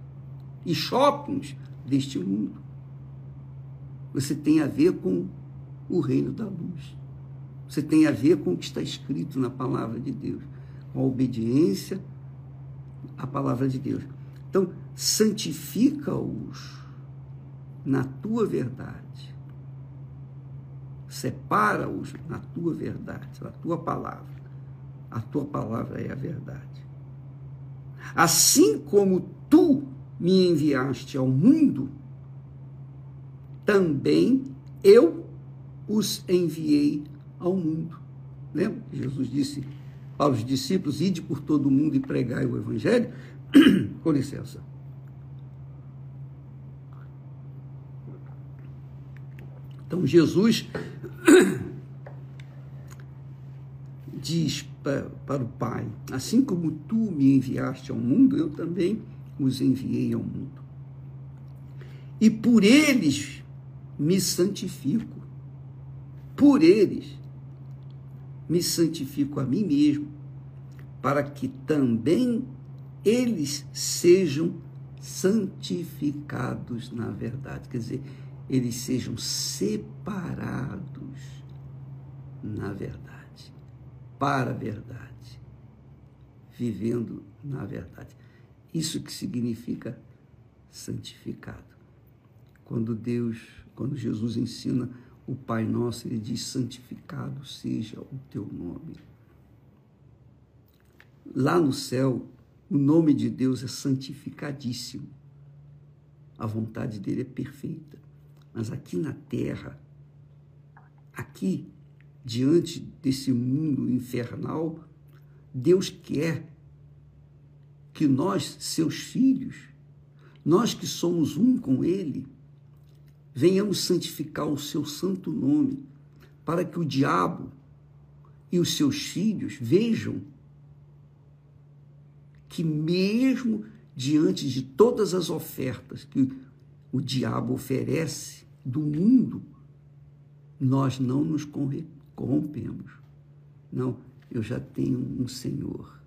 Speaker 1: e shoppings deste mundo. Você tem a ver com o reino da luz. Você tem a ver com o que está escrito na palavra de Deus, com a obediência à palavra de Deus. Então, santifica-os na tua verdade. Separa-os na tua verdade, na tua palavra. A tua palavra é a verdade. Assim como tu me enviaste ao mundo, também eu os enviei ao mundo. Lembra que Jesus disse para os discípulos: ide por todo o mundo e pregai o evangelho? Com licença. Então Jesus diz para o Pai: assim como tu me enviaste ao mundo, eu também os enviei ao mundo. E por eles me santifico. Por eles me santifico a mim mesmo, para que também eles sejam santificados na verdade. Quer dizer, eles sejam separados na verdade, para a verdade, vivendo na verdade. Isso que significa santificado. Quando Jesus ensina o Pai Nosso, ele diz: santificado seja o teu nome. Lá no céu, o nome de Deus é santificadíssimo. A vontade dele é perfeita. Mas aqui na terra, aqui, diante desse mundo infernal, Deus quer que nós, seus filhos, nós que somos um com ele, venhamos santificar o seu santo nome, para que o diabo e os seus filhos vejam que mesmo diante de todas as ofertas que o diabo oferece do mundo, nós não nos corrompemos. Não, eu já tenho um Senhor,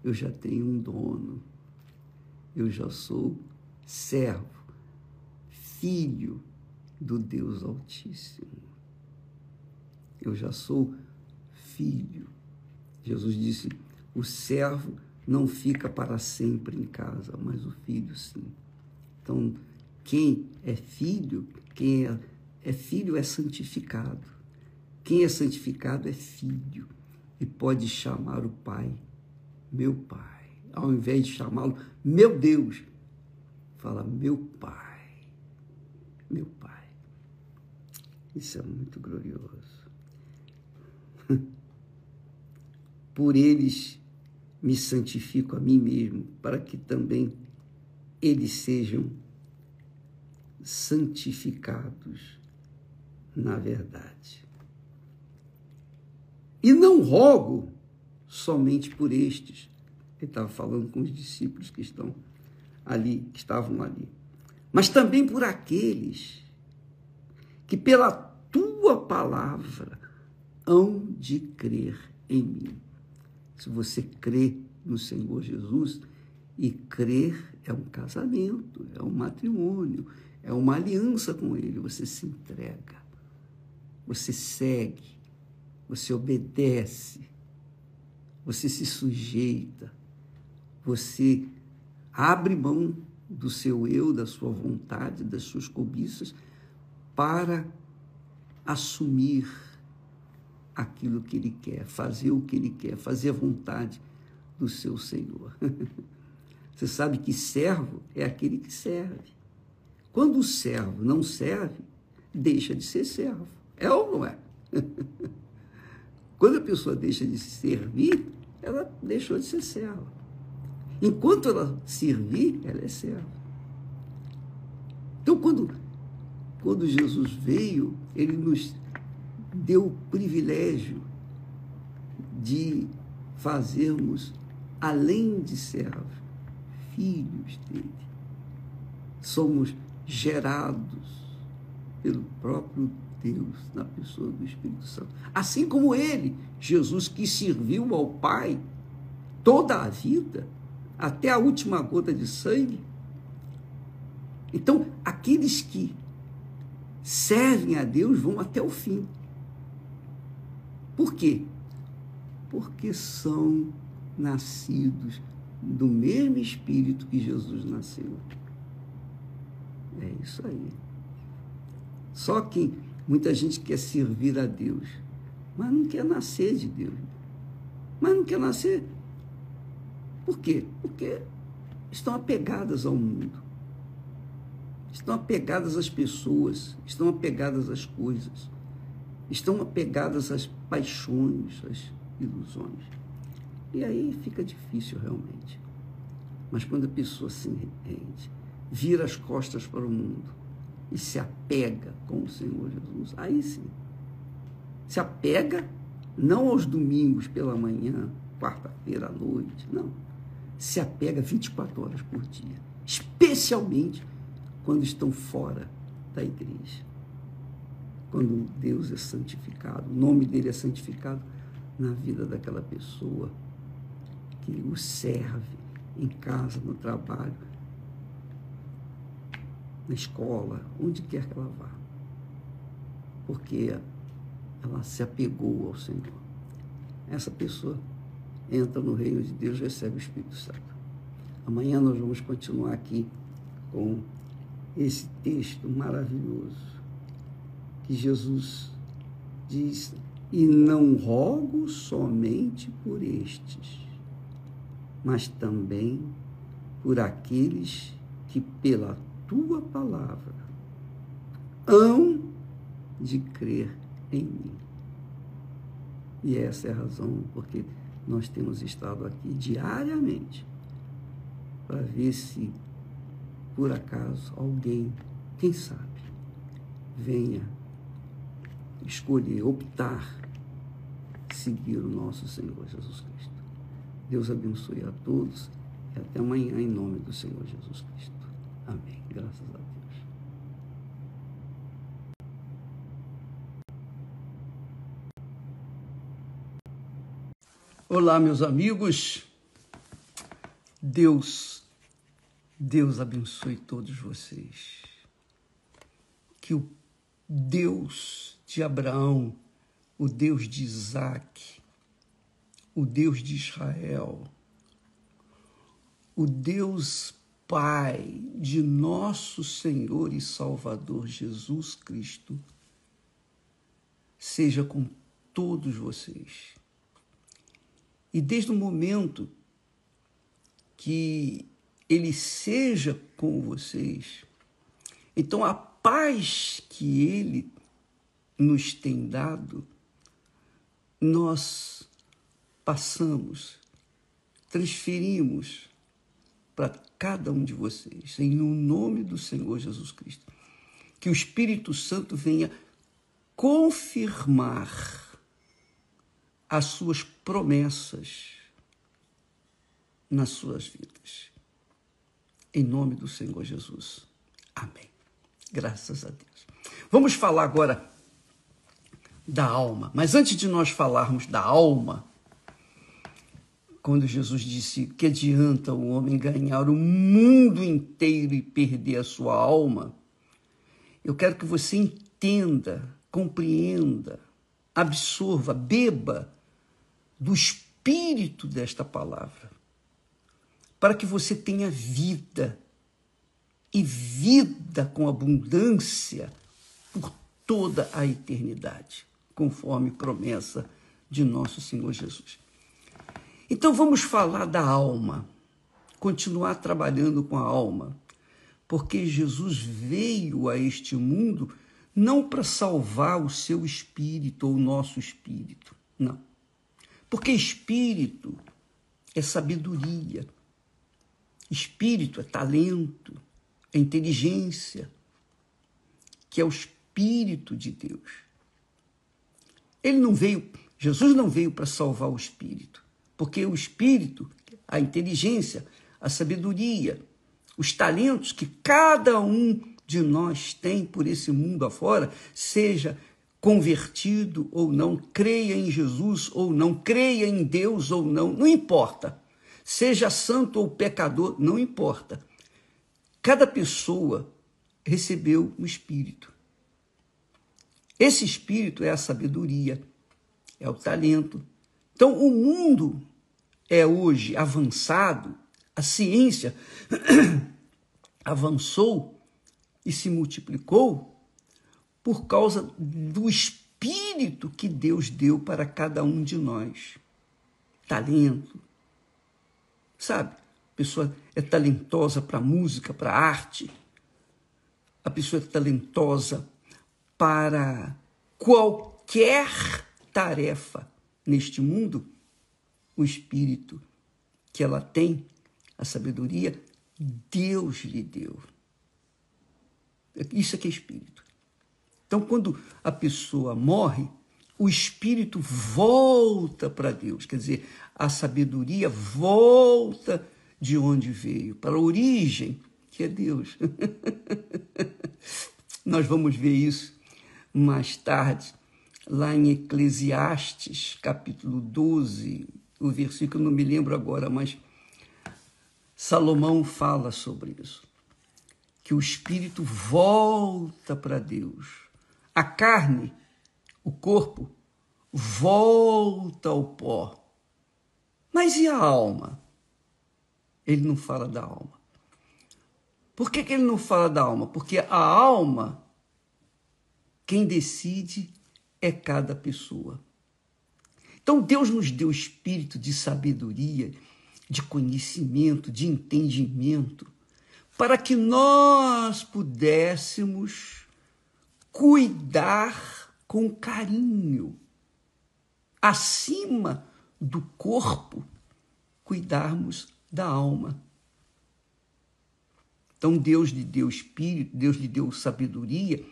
Speaker 1: eu já tenho um dono, eu já sou servo, filho do Deus Altíssimo. Eu já sou filho. Jesus disse: o servo não fica para sempre em casa, mas o filho sim. Então, quem é filho, é filho é santificado. Quem é santificado é filho e pode chamar o Pai, meu Pai. Ao invés de chamá-lo, meu Deus, fala meu Pai, meu Pai. Isso é muito glorioso. Por eles me santifico a mim mesmo, para que também eles sejam santificados na verdade. E não rogo somente por estes. Ele estava falando com os discípulos que estão ali, que estavam ali, mas também por aqueles que pela tua palavra hão de crer em mim. Se você crê no Senhor Jesus, e crer é um casamento, é um matrimônio, é uma aliança com Ele, você se entrega, você segue, você obedece você se sujeita, você abre mão do seu eu, da sua vontade, das suas cobiças, para assumir aquilo que ele quer, fazer o que ele quer, fazer a vontade do seu Senhor. Você sabe que servo é aquele que serve. Quando o servo não serve, deixa de ser servo. É ou não é? Quando a pessoa deixa de servir, ela deixou de ser serva. Enquanto ela servir, ela é serva. Então, quando Jesus veio, ele nos deu o privilégio de fazermos, além de servos, filhos dele. Somos gerados pelo próprio Deus, na pessoa do Espírito Santo. Assim como ele, Jesus, que serviu ao Pai toda a vida, até a última gota de sangue. Então, aqueles que servem a Deus vão até o fim. Por quê? Porque são nascidos do mesmo Espírito que Jesus nasceu. É isso aí. Só que muita gente quer servir a Deus, mas não quer nascer de Deus. Mas não quer nascer. Por quê? Porque estão apegadas ao mundo. Estão apegadas às pessoas, estão apegadas às coisas, estão apegadas às paixões, às ilusões. E aí fica difícil realmente. Mas quando a pessoa se arrepende, vira as costas para o mundo e se apega com o Senhor Jesus, aí sim. Se apega não aos domingos pela manhã, quarta-feira à noite, não. Se apega 24 horas por dia, especialmente quando estão fora da igreja. Quando Deus é santificado, o nome dele é santificado na vida daquela pessoa que o serve em casa, no trabalho, na escola, onde quer que ela vá. Porque ela se apegou ao Senhor. Essa pessoa entra no reino de Deus, recebe o Espírito Santo. Amanhã nós vamos continuar aqui com esse texto maravilhoso que Jesus diz: e não rogo somente por estes, mas também por aqueles que pela tua palavra hão de crer em mim. E essa é a razão porque nós temos estado aqui diariamente para ver se por acaso alguém, quem sabe, venha escolher, optar, seguir o nosso Senhor Jesus Cristo. Deus abençoe a todos e até amanhã em nome do Senhor Jesus Cristo. Amém. Graças a Deus. Olá, meus amigos. Deus abençoe todos vocês. Que o Deus de Abraão, o Deus de Isaac, o Deus de Israel, o Deus Pai de nosso Senhor e Salvador Jesus Cristo, seja com todos vocês. E desde o momento que Ele seja com vocês, então a paz que Ele nos tem dado, nós passamos, transferimos para cada um de vocês, em nome do Senhor Jesus Cristo. Que o Espírito Santo venha confirmar as suas promessas nas suas vidas. Em nome do Senhor Jesus. Amém. Graças a Deus. Vamos falar agora da alma. Mas antes de nós falarmos da alma, quando Jesus disse que adianta o homem ganhar o mundo inteiro e perder a sua alma, eu quero que você entenda, compreenda, absorva, beba do Espírito espírito desta palavra, para que você tenha vida, e vida com abundância por toda a eternidade, conforme promessa de nosso Senhor Jesus. Então vamos falar da alma, continuar trabalhando com a alma, porque Jesus veio a este mundo não para salvar o seu espírito ou o nosso espírito, não. Porque espírito é sabedoria, espírito é talento, é inteligência, que é o Espírito de Deus. Jesus não veio para salvar o espírito, porque o espírito, a inteligência, a sabedoria, os talentos que cada um de nós tem por esse mundo afora, seja convertido ou não, creia em Jesus ou não, creia em Deus ou não, não importa. Seja santo ou pecador, não importa. Cada pessoa recebeu um espírito. Esse espírito é a sabedoria, é o talento. Então, o mundo é hoje avançado, a ciência avançou e se multiplicou por causa do espírito que Deus deu para cada um de nós. Talento, sabe? A pessoa é talentosa para música, para arte. A pessoa é talentosa para qualquer tarefa neste mundo. O espírito que ela tem, a sabedoria, Deus lhe deu. Isso aqui é espírito. Então, quando a pessoa morre, o espírito volta para Deus. Quer dizer, a sabedoria volta de onde veio, para a origem, que é Deus. Nós vamos ver isso mais tarde, lá em Eclesiastes, capítulo 12, o versículo não me lembro agora, mas Salomão fala sobre isso, que o espírito volta para Deus. A carne, o corpo, volta ao pó. Mas e a alma? Ele não fala da alma. Por que ele não fala da alma? Porque a alma, quem decide é cada pessoa. Então Deus nos deu espírito de sabedoria, de conhecimento, de entendimento, para que nós pudéssemos cuidar com carinho, acima do corpo, cuidarmos da alma. Então Deus lhe deu espírito, Deus lhe deu sabedoria,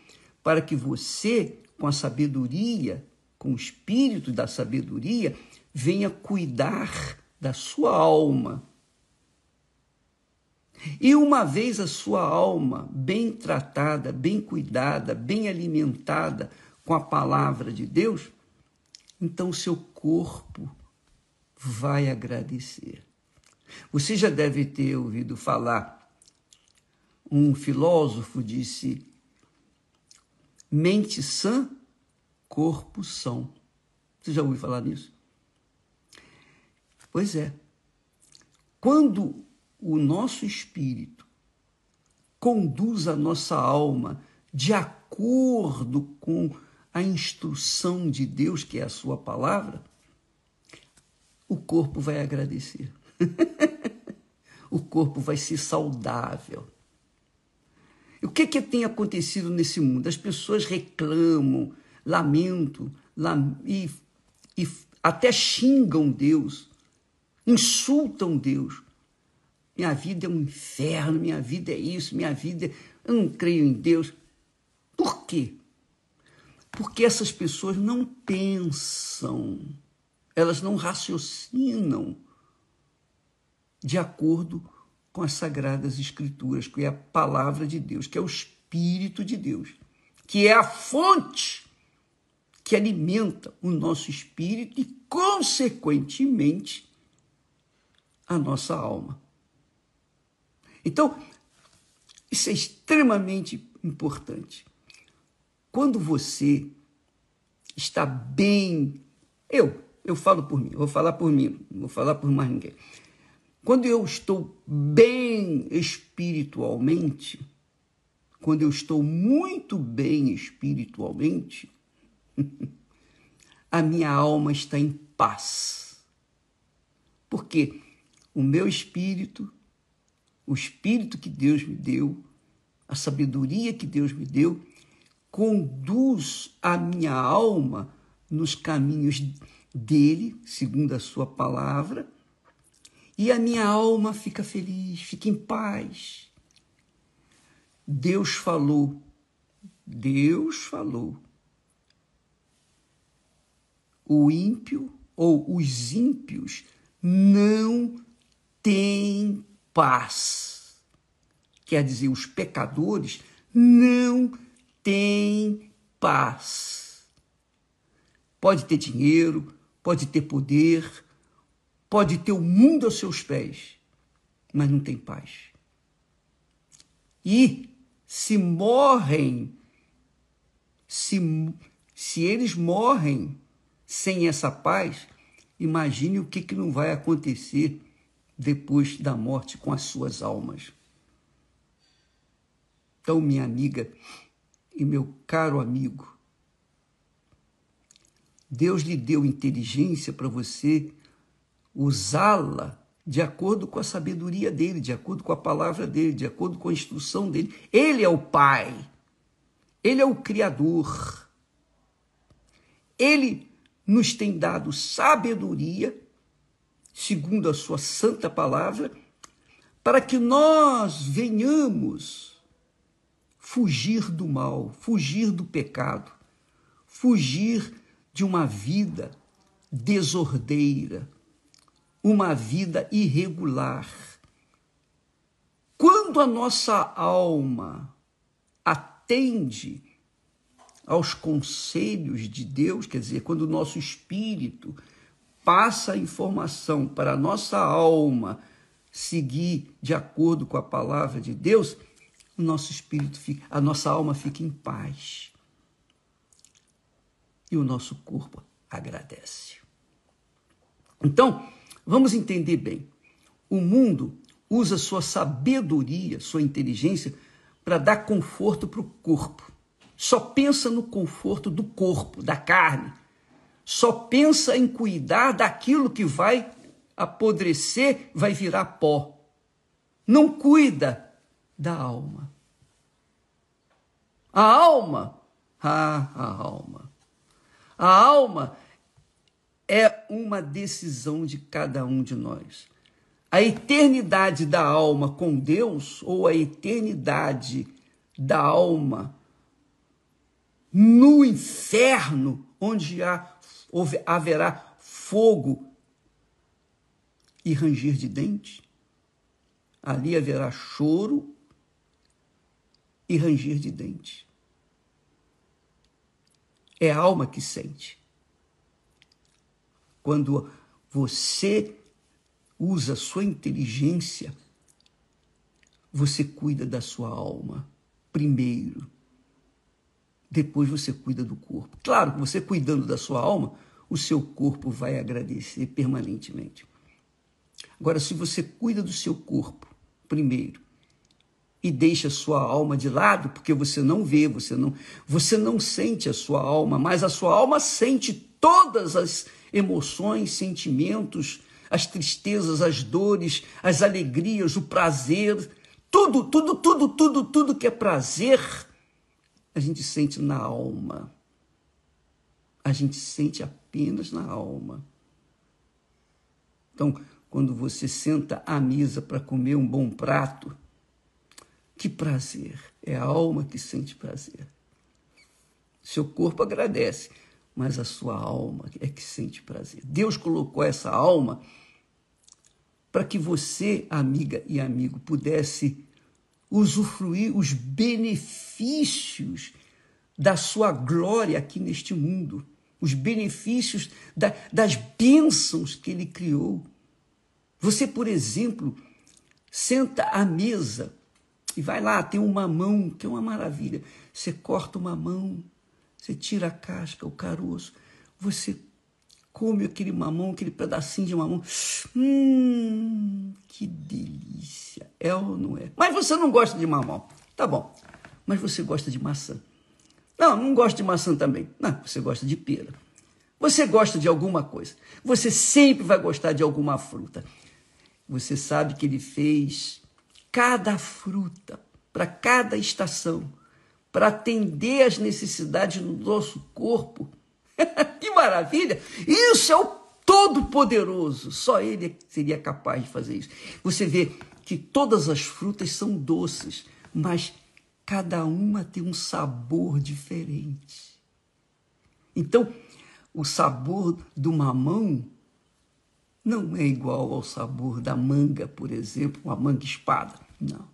Speaker 1: para que você, com a sabedoria, com o espírito da sabedoria, venha cuidar da sua alma. E uma vez a sua alma bem tratada, bem cuidada, bem alimentada com a palavra de Deus, então o seu corpo vai agradecer. Você já deve ter ouvido falar, um filósofo disse, mente sã, corpo são. Você já ouviu falar nisso? Pois é. Quando o nosso espírito conduz a nossa alma de acordo com a instrução de Deus, que é a sua palavra, o corpo vai agradecer. O corpo vai ser saudável. O que tem acontecido nesse mundo? As pessoas reclamam, lamentam e até xingam Deus, insultam Deus. Minha vida é um inferno, minha vida é isso, eu não creio em Deus. Por quê? Porque essas pessoas não pensam, elas não raciocinam de acordo com as Sagradas Escrituras, que é a palavra de Deus, que é o Espírito de Deus, que é a fonte que alimenta o nosso espírito e, consequentemente, a nossa alma. Então, isso é extremamente importante. Quando você está bem, Eu falo por mim, vou falar por mim, não vou falar por mais ninguém. Quando eu estou bem espiritualmente, quando eu estou muito bem espiritualmente, a minha alma está em paz. Porque o meu espírito, o espírito que Deus me deu, a sabedoria que Deus me deu, conduz a minha alma nos caminhos dele, segundo a sua palavra, e a minha alma fica feliz, fica em paz. Deus falou. O ímpio ou os ímpios não têm paz. Quer dizer, os pecadores não têm paz. Pode ter dinheiro, pode ter poder, pode ter o mundo aos seus pés, mas não tem paz. E se eles morrem sem essa paz, imagine o que não vai acontecer depois da morte com as suas almas. Então, minha amiga e meu caro amigo, Deus lhe deu inteligência para você usá-la de acordo com a sabedoria dele, de acordo com a palavra dele, de acordo com a instrução dele. Ele é o Pai, ele é o Criador. Ele nos tem dado sabedoria, segundo a sua santa palavra, para que nós venhamos fugir do mal, fugir do pecado, fugir de uma vida desordeira, uma vida irregular. Quando a nossa alma atende aos conselhos de Deus, quer dizer, quando o nosso espírito passa a informação para a nossa alma seguir de acordo com a palavra de Deus, o nosso espírito fica, a nossa alma fica em paz. E o nosso corpo agradece. Então, vamos entender bem. O mundo usa sua sabedoria, sua inteligência, para dar conforto para o corpo. Só pensa no conforto do corpo, da carne. Só pensa em cuidar daquilo que vai apodrecer, vai virar pó. Não cuida da alma. A alma, a alma é uma decisão de cada um de nós. A eternidade da alma com Deus ou a eternidade da alma no inferno, onde haverá fogo e ranger de dentes, ali haverá choro e ranger de dentes. É a alma que sente. Quando você usa a sua inteligência, você cuida da sua alma primeiro. Depois você cuida do corpo. Claro que você cuidando da sua alma, o seu corpo vai agradecer permanentemente. Agora, se você cuida do seu corpo primeiro e deixa a sua alma de lado, porque você não vê, você não sente a sua alma, mas a sua alma sente todas as emoções, sentimentos, as tristezas, as dores, as alegrias, o prazer, tudo que é prazer, a gente sente na alma. A gente sente apenas na alma. Então, quando você senta à mesa para comer um bom prato, que prazer! É a alma que sente prazer. Seu corpo agradece, mas a sua alma é que sente prazer. Deus colocou essa alma para que você, amiga e amigo, pudesse usufruir os benefícios da sua glória aqui neste mundo, os benefícios das bênçãos que ele criou. Você, por exemplo, senta à mesa e vai lá, tem um mamão, que é uma maravilha. Você corta o mamão, você tira a casca, o caroço, você come aquele mamão, aquele pedacinho de mamão. Que delícia. É ou não é? Mas você não gosta de mamão. Tá bom. Mas você gosta de maçã. Não gosto de maçã também. Não, você gosta de pera. Você gosta de alguma coisa. Você sempre vai gostar de alguma fruta. Você sabe que ele fez cada fruta para cada estação, para atender às necessidades do nosso corpo. Que maravilha! Isso é o Todo-Poderoso. Só ele seria capaz de fazer isso. Você vê que todas as frutas são doces, mas cada uma tem um sabor diferente. Então, o sabor do mamão não é igual ao sabor da manga, por exemplo, uma manga-espada. Não.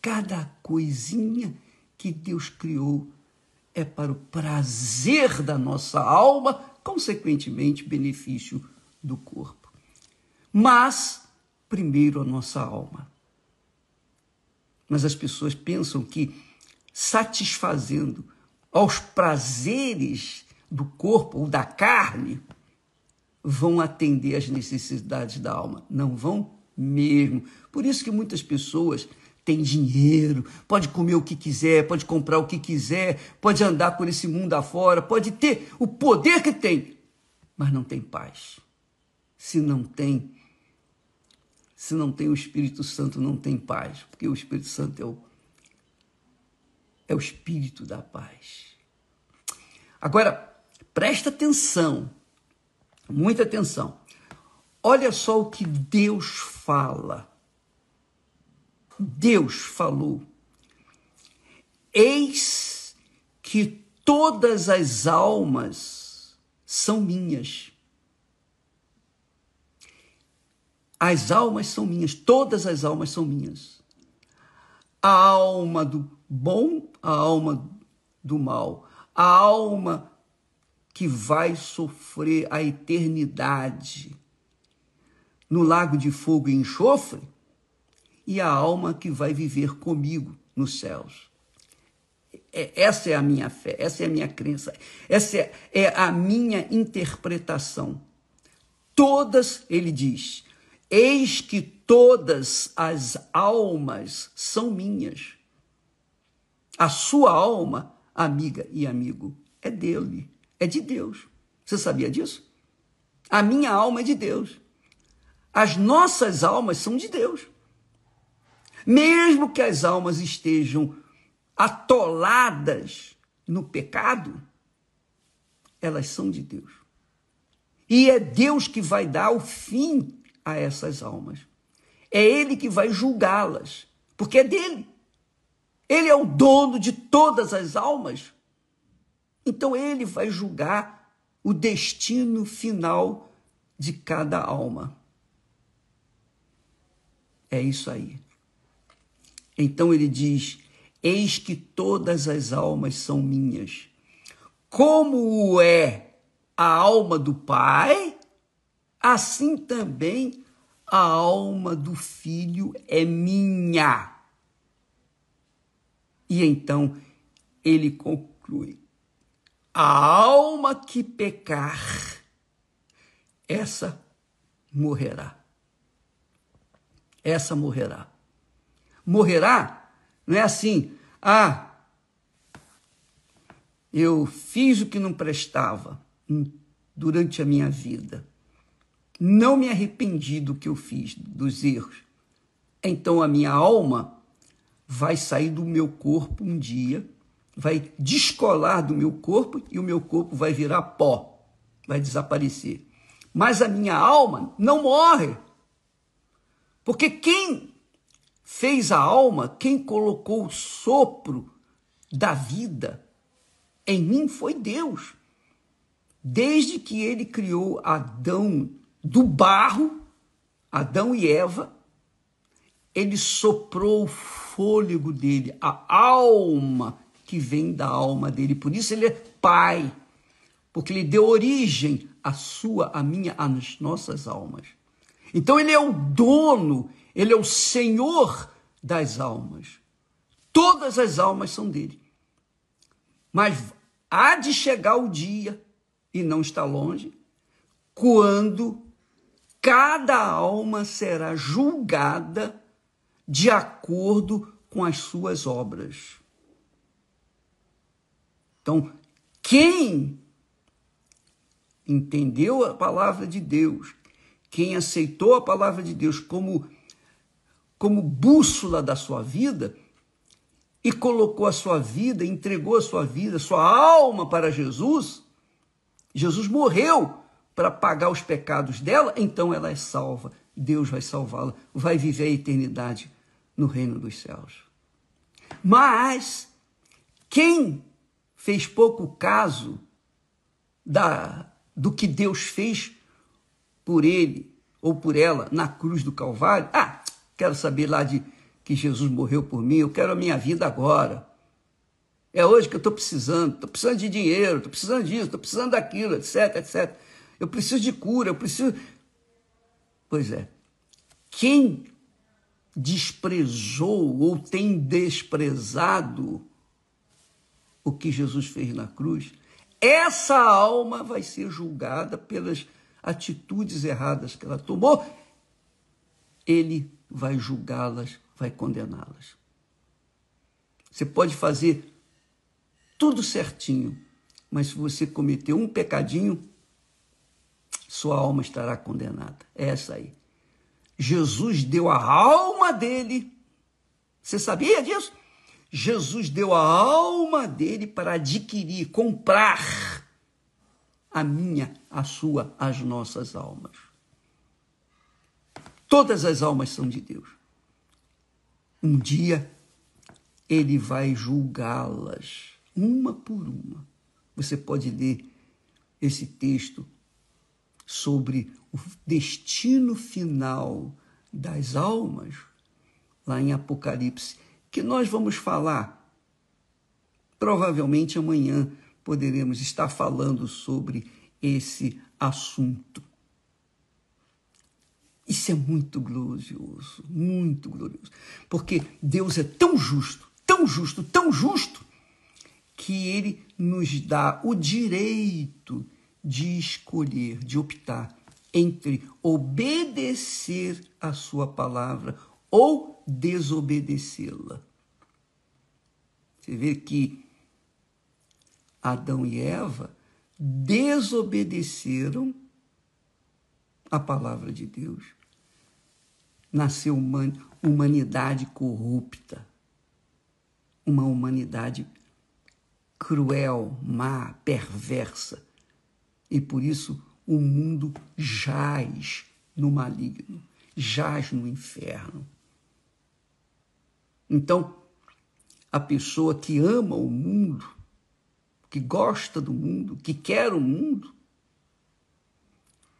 Speaker 1: Cada coisinha que Deus criou é para o prazer da nossa alma, consequentemente, benefício do corpo. Mas, primeiro, a nossa alma. Mas as pessoas pensam que satisfazendo aos prazeres do corpo ou da carne vão atender às necessidades da alma. Não vão mesmo. Por isso que muitas pessoas têm dinheiro, pode comer o que quiser, pode comprar o que quiser, pode andar por esse mundo afora, pode ter o poder que tem, mas não tem paz. Se não tem o Espírito Santo, não tem paz, porque o Espírito Santo é o Espírito da paz. Agora, presta atenção, muita atenção. Olha só o que Deus fala. Deus falou: eis que todas as almas são minhas. As almas são minhas, todas as almas são minhas. A alma do bom, a alma do mal, a alma que vai sofrer a eternidade no lago de fogo e enxofre, e a alma que vai viver comigo nos céus. Essa é a minha fé, essa é a minha crença, essa é a minha interpretação. Todas, ele diz, eis que todas as almas são minhas. A sua alma, amiga e amigo, é dele, é de Deus. Você sabia disso? A minha alma é de Deus. As nossas almas são de Deus. Mesmo que as almas estejam atoladas no pecado, elas são de Deus. E é Deus que vai dar o fim a essas almas. É Ele que vai julgá-las, porque é dele. Ele é o dono de todas as almas. Então Ele vai julgar o destino final de cada alma. É isso aí. Então ele diz: eis que todas as almas são minhas. Como é a alma do Pai, assim também a alma do Filho é minha. E então ele conclui: a alma que pecar, essa morrerá. Essa morrerá. Morrerá não é assim: eu fiz o que não prestava durante a minha vida, não me arrependi do que eu fiz, dos erros, então a minha alma vai sair do meu corpo um dia, vai descolar do meu corpo e o meu corpo vai virar pó, vai desaparecer. Mas a minha alma não morre, porque quem fez a alma, quem colocou o sopro da vida em mim foi Deus. Desde que ele criou Adão do barro, Adão e Eva, ele soprou o fôlego dele, a alma que vem da alma dele. Por isso ele é pai, porque ele deu origem à sua, à minha, às nossas almas. Então ele é o dono, ele é o Senhor das almas. Todas as almas são dele. Mas há de chegar o dia e não está longe, quando cada alma será julgada de acordo com as suas obras. Então, quem entendeu a palavra de Deus, quem aceitou a palavra de Deus como bússola da sua vida e colocou a sua vida, entregou a sua vida, sua alma para Jesus, Jesus morreu para pagar os pecados dela, então ela é salva. Deus vai salvá-la, vai viver a eternidade no reino dos céus. Mas quem fez pouco caso do que Deus fez por ele ou por ela na cruz do Calvário, quero saber lá de que Jesus morreu por mim, eu quero a minha vida agora. É hoje que eu estou precisando de dinheiro, estou precisando disso, estou precisando daquilo, etc, etc. Eu preciso de cura, eu preciso... Pois é, quem desprezou ou tem desprezado o que Jesus fez na cruz, essa alma vai ser julgada pelas atitudes erradas que ela tomou, ele vai julgá-las, vai condená-las. Você pode fazer tudo certinho, mas se você cometer um pecadinho, sua alma estará condenada. É essa aí. Jesus deu a alma dele. Você sabia disso? Jesus deu a alma dele para adquirir, comprar a minha, a sua, as nossas almas. Todas as almas são de Deus. Um dia, ele vai julgá-las, uma por uma. Você pode ler esse texto sobre o destino final das almas, lá em Apocalipse, que nós vamos falar. Provavelmente amanhã poderemos estar falando sobre esse assunto. Isso é muito glorioso, porque Deus é tão justo, tão justo, tão justo, que ele nos dá o direito de escolher, de optar entre obedecer a sua palavra ou desobedecê-la. Você vê que Adão e Eva desobedeceram a palavra de Deus. Nasceu uma humanidade corrupta, uma humanidade cruel, má, perversa. E por isso o mundo jaz no maligno, jaz no inferno. Então, a pessoa que ama o mundo, que gosta do mundo, que quer o mundo,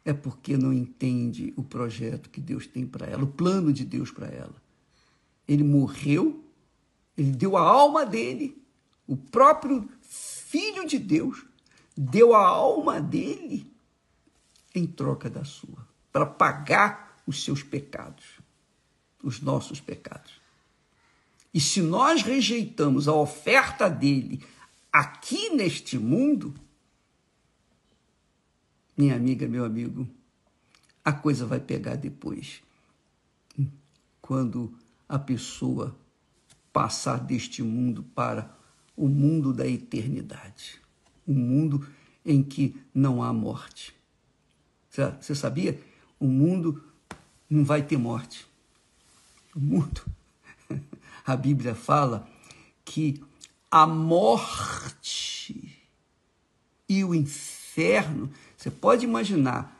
Speaker 1: é porque não entende o projeto que Deus tem para ela, o plano de Deus para ela. Ele morreu, ele deu a alma dele, o próprio Filho de Deus deu a alma dele em troca da sua, para pagar os seus pecados, os nossos pecados. E se nós rejeitamos a oferta dele aqui neste mundo, minha amiga, meu amigo, a coisa vai pegar depois. Quando a pessoa passar deste mundo para o mundo da eternidade. Um mundo em que não há morte. Você sabia? O mundo não vai ter morte. O mundo... A Bíblia fala que a morte e o inferno... Você pode imaginar,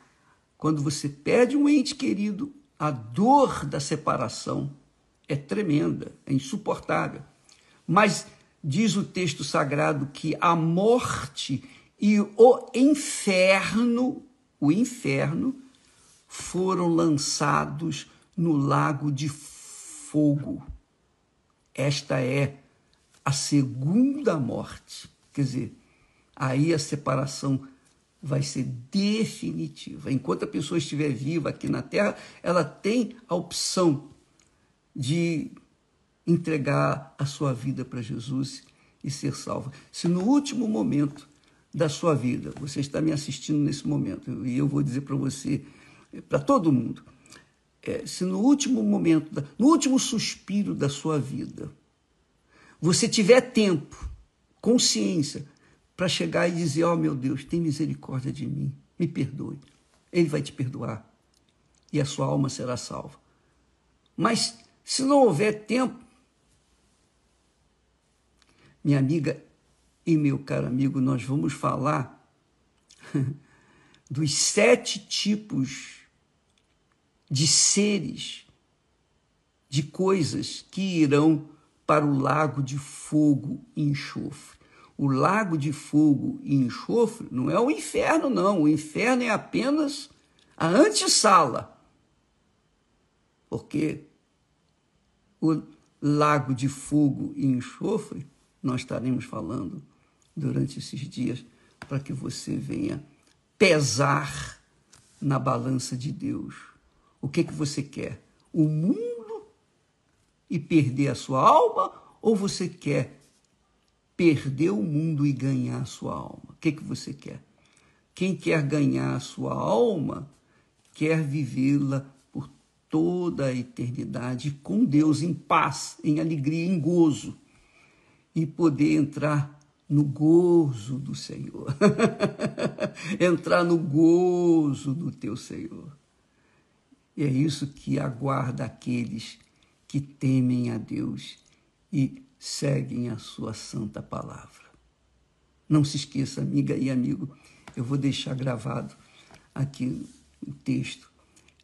Speaker 1: quando você perde um ente querido, a dor da separação é tremenda, é insuportável. Mas diz o texto sagrado que a morte e o inferno foram lançados no lago de fogo. Esta é a segunda morte. Quer dizer, aí a separação vai ser definitiva. Enquanto a pessoa estiver viva aqui na Terra, ela tem a opção de entregar a sua vida para Jesus e ser salva. Se no último momento da sua vida, você está me assistindo nesse momento, e eu vou dizer para você, para todo mundo, se no último momento, no último suspiro da sua vida, você tiver tempo, consciência, para chegar e dizer, ó meu Deus, tem misericórdia de mim, me perdoe. Ele vai te perdoar e a sua alma será salva. Mas se não houver tempo, minha amiga e meu caro amigo, nós vamos falar dos 7 tipos de seres, de coisas que irão para o lago de fogo e enxofre. O lago de fogo e enxofre não é o inferno, não. O inferno é apenas a antessala. Porque o lago de fogo e enxofre, nós estaremos falando durante esses dias, para que você venha pesar na balança de Deus. O que você quer? O mundo e perder a sua alma? Ou você quer perder o mundo e ganhar a sua alma? O que você quer? Quem quer ganhar a sua alma, quer vivê-la por toda a eternidade com Deus, em paz, em alegria, em gozo, e poder entrar no gozo do Senhor. Entrar no gozo do teu Senhor. E é isso que aguarda aqueles que temem a Deus e seguem a sua santa palavra. Não se esqueça, amiga e amigo, eu vou deixar gravado aqui no texto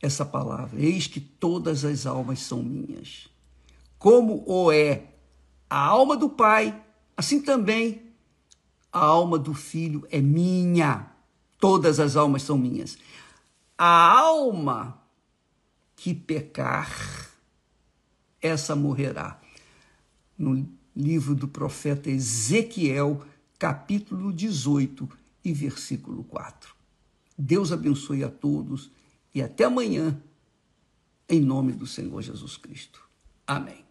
Speaker 1: essa palavra. Eis que todas as almas são minhas. Como o é a alma do Pai, assim também a alma do Filho é minha. Todas as almas são minhas. A alma que pecar, essa morrerá. No livro do profeta Ezequiel, capítulo 18 e versículo 4. Deus abençoe a todos e até amanhã, em nome do Senhor Jesus Cristo. Amém.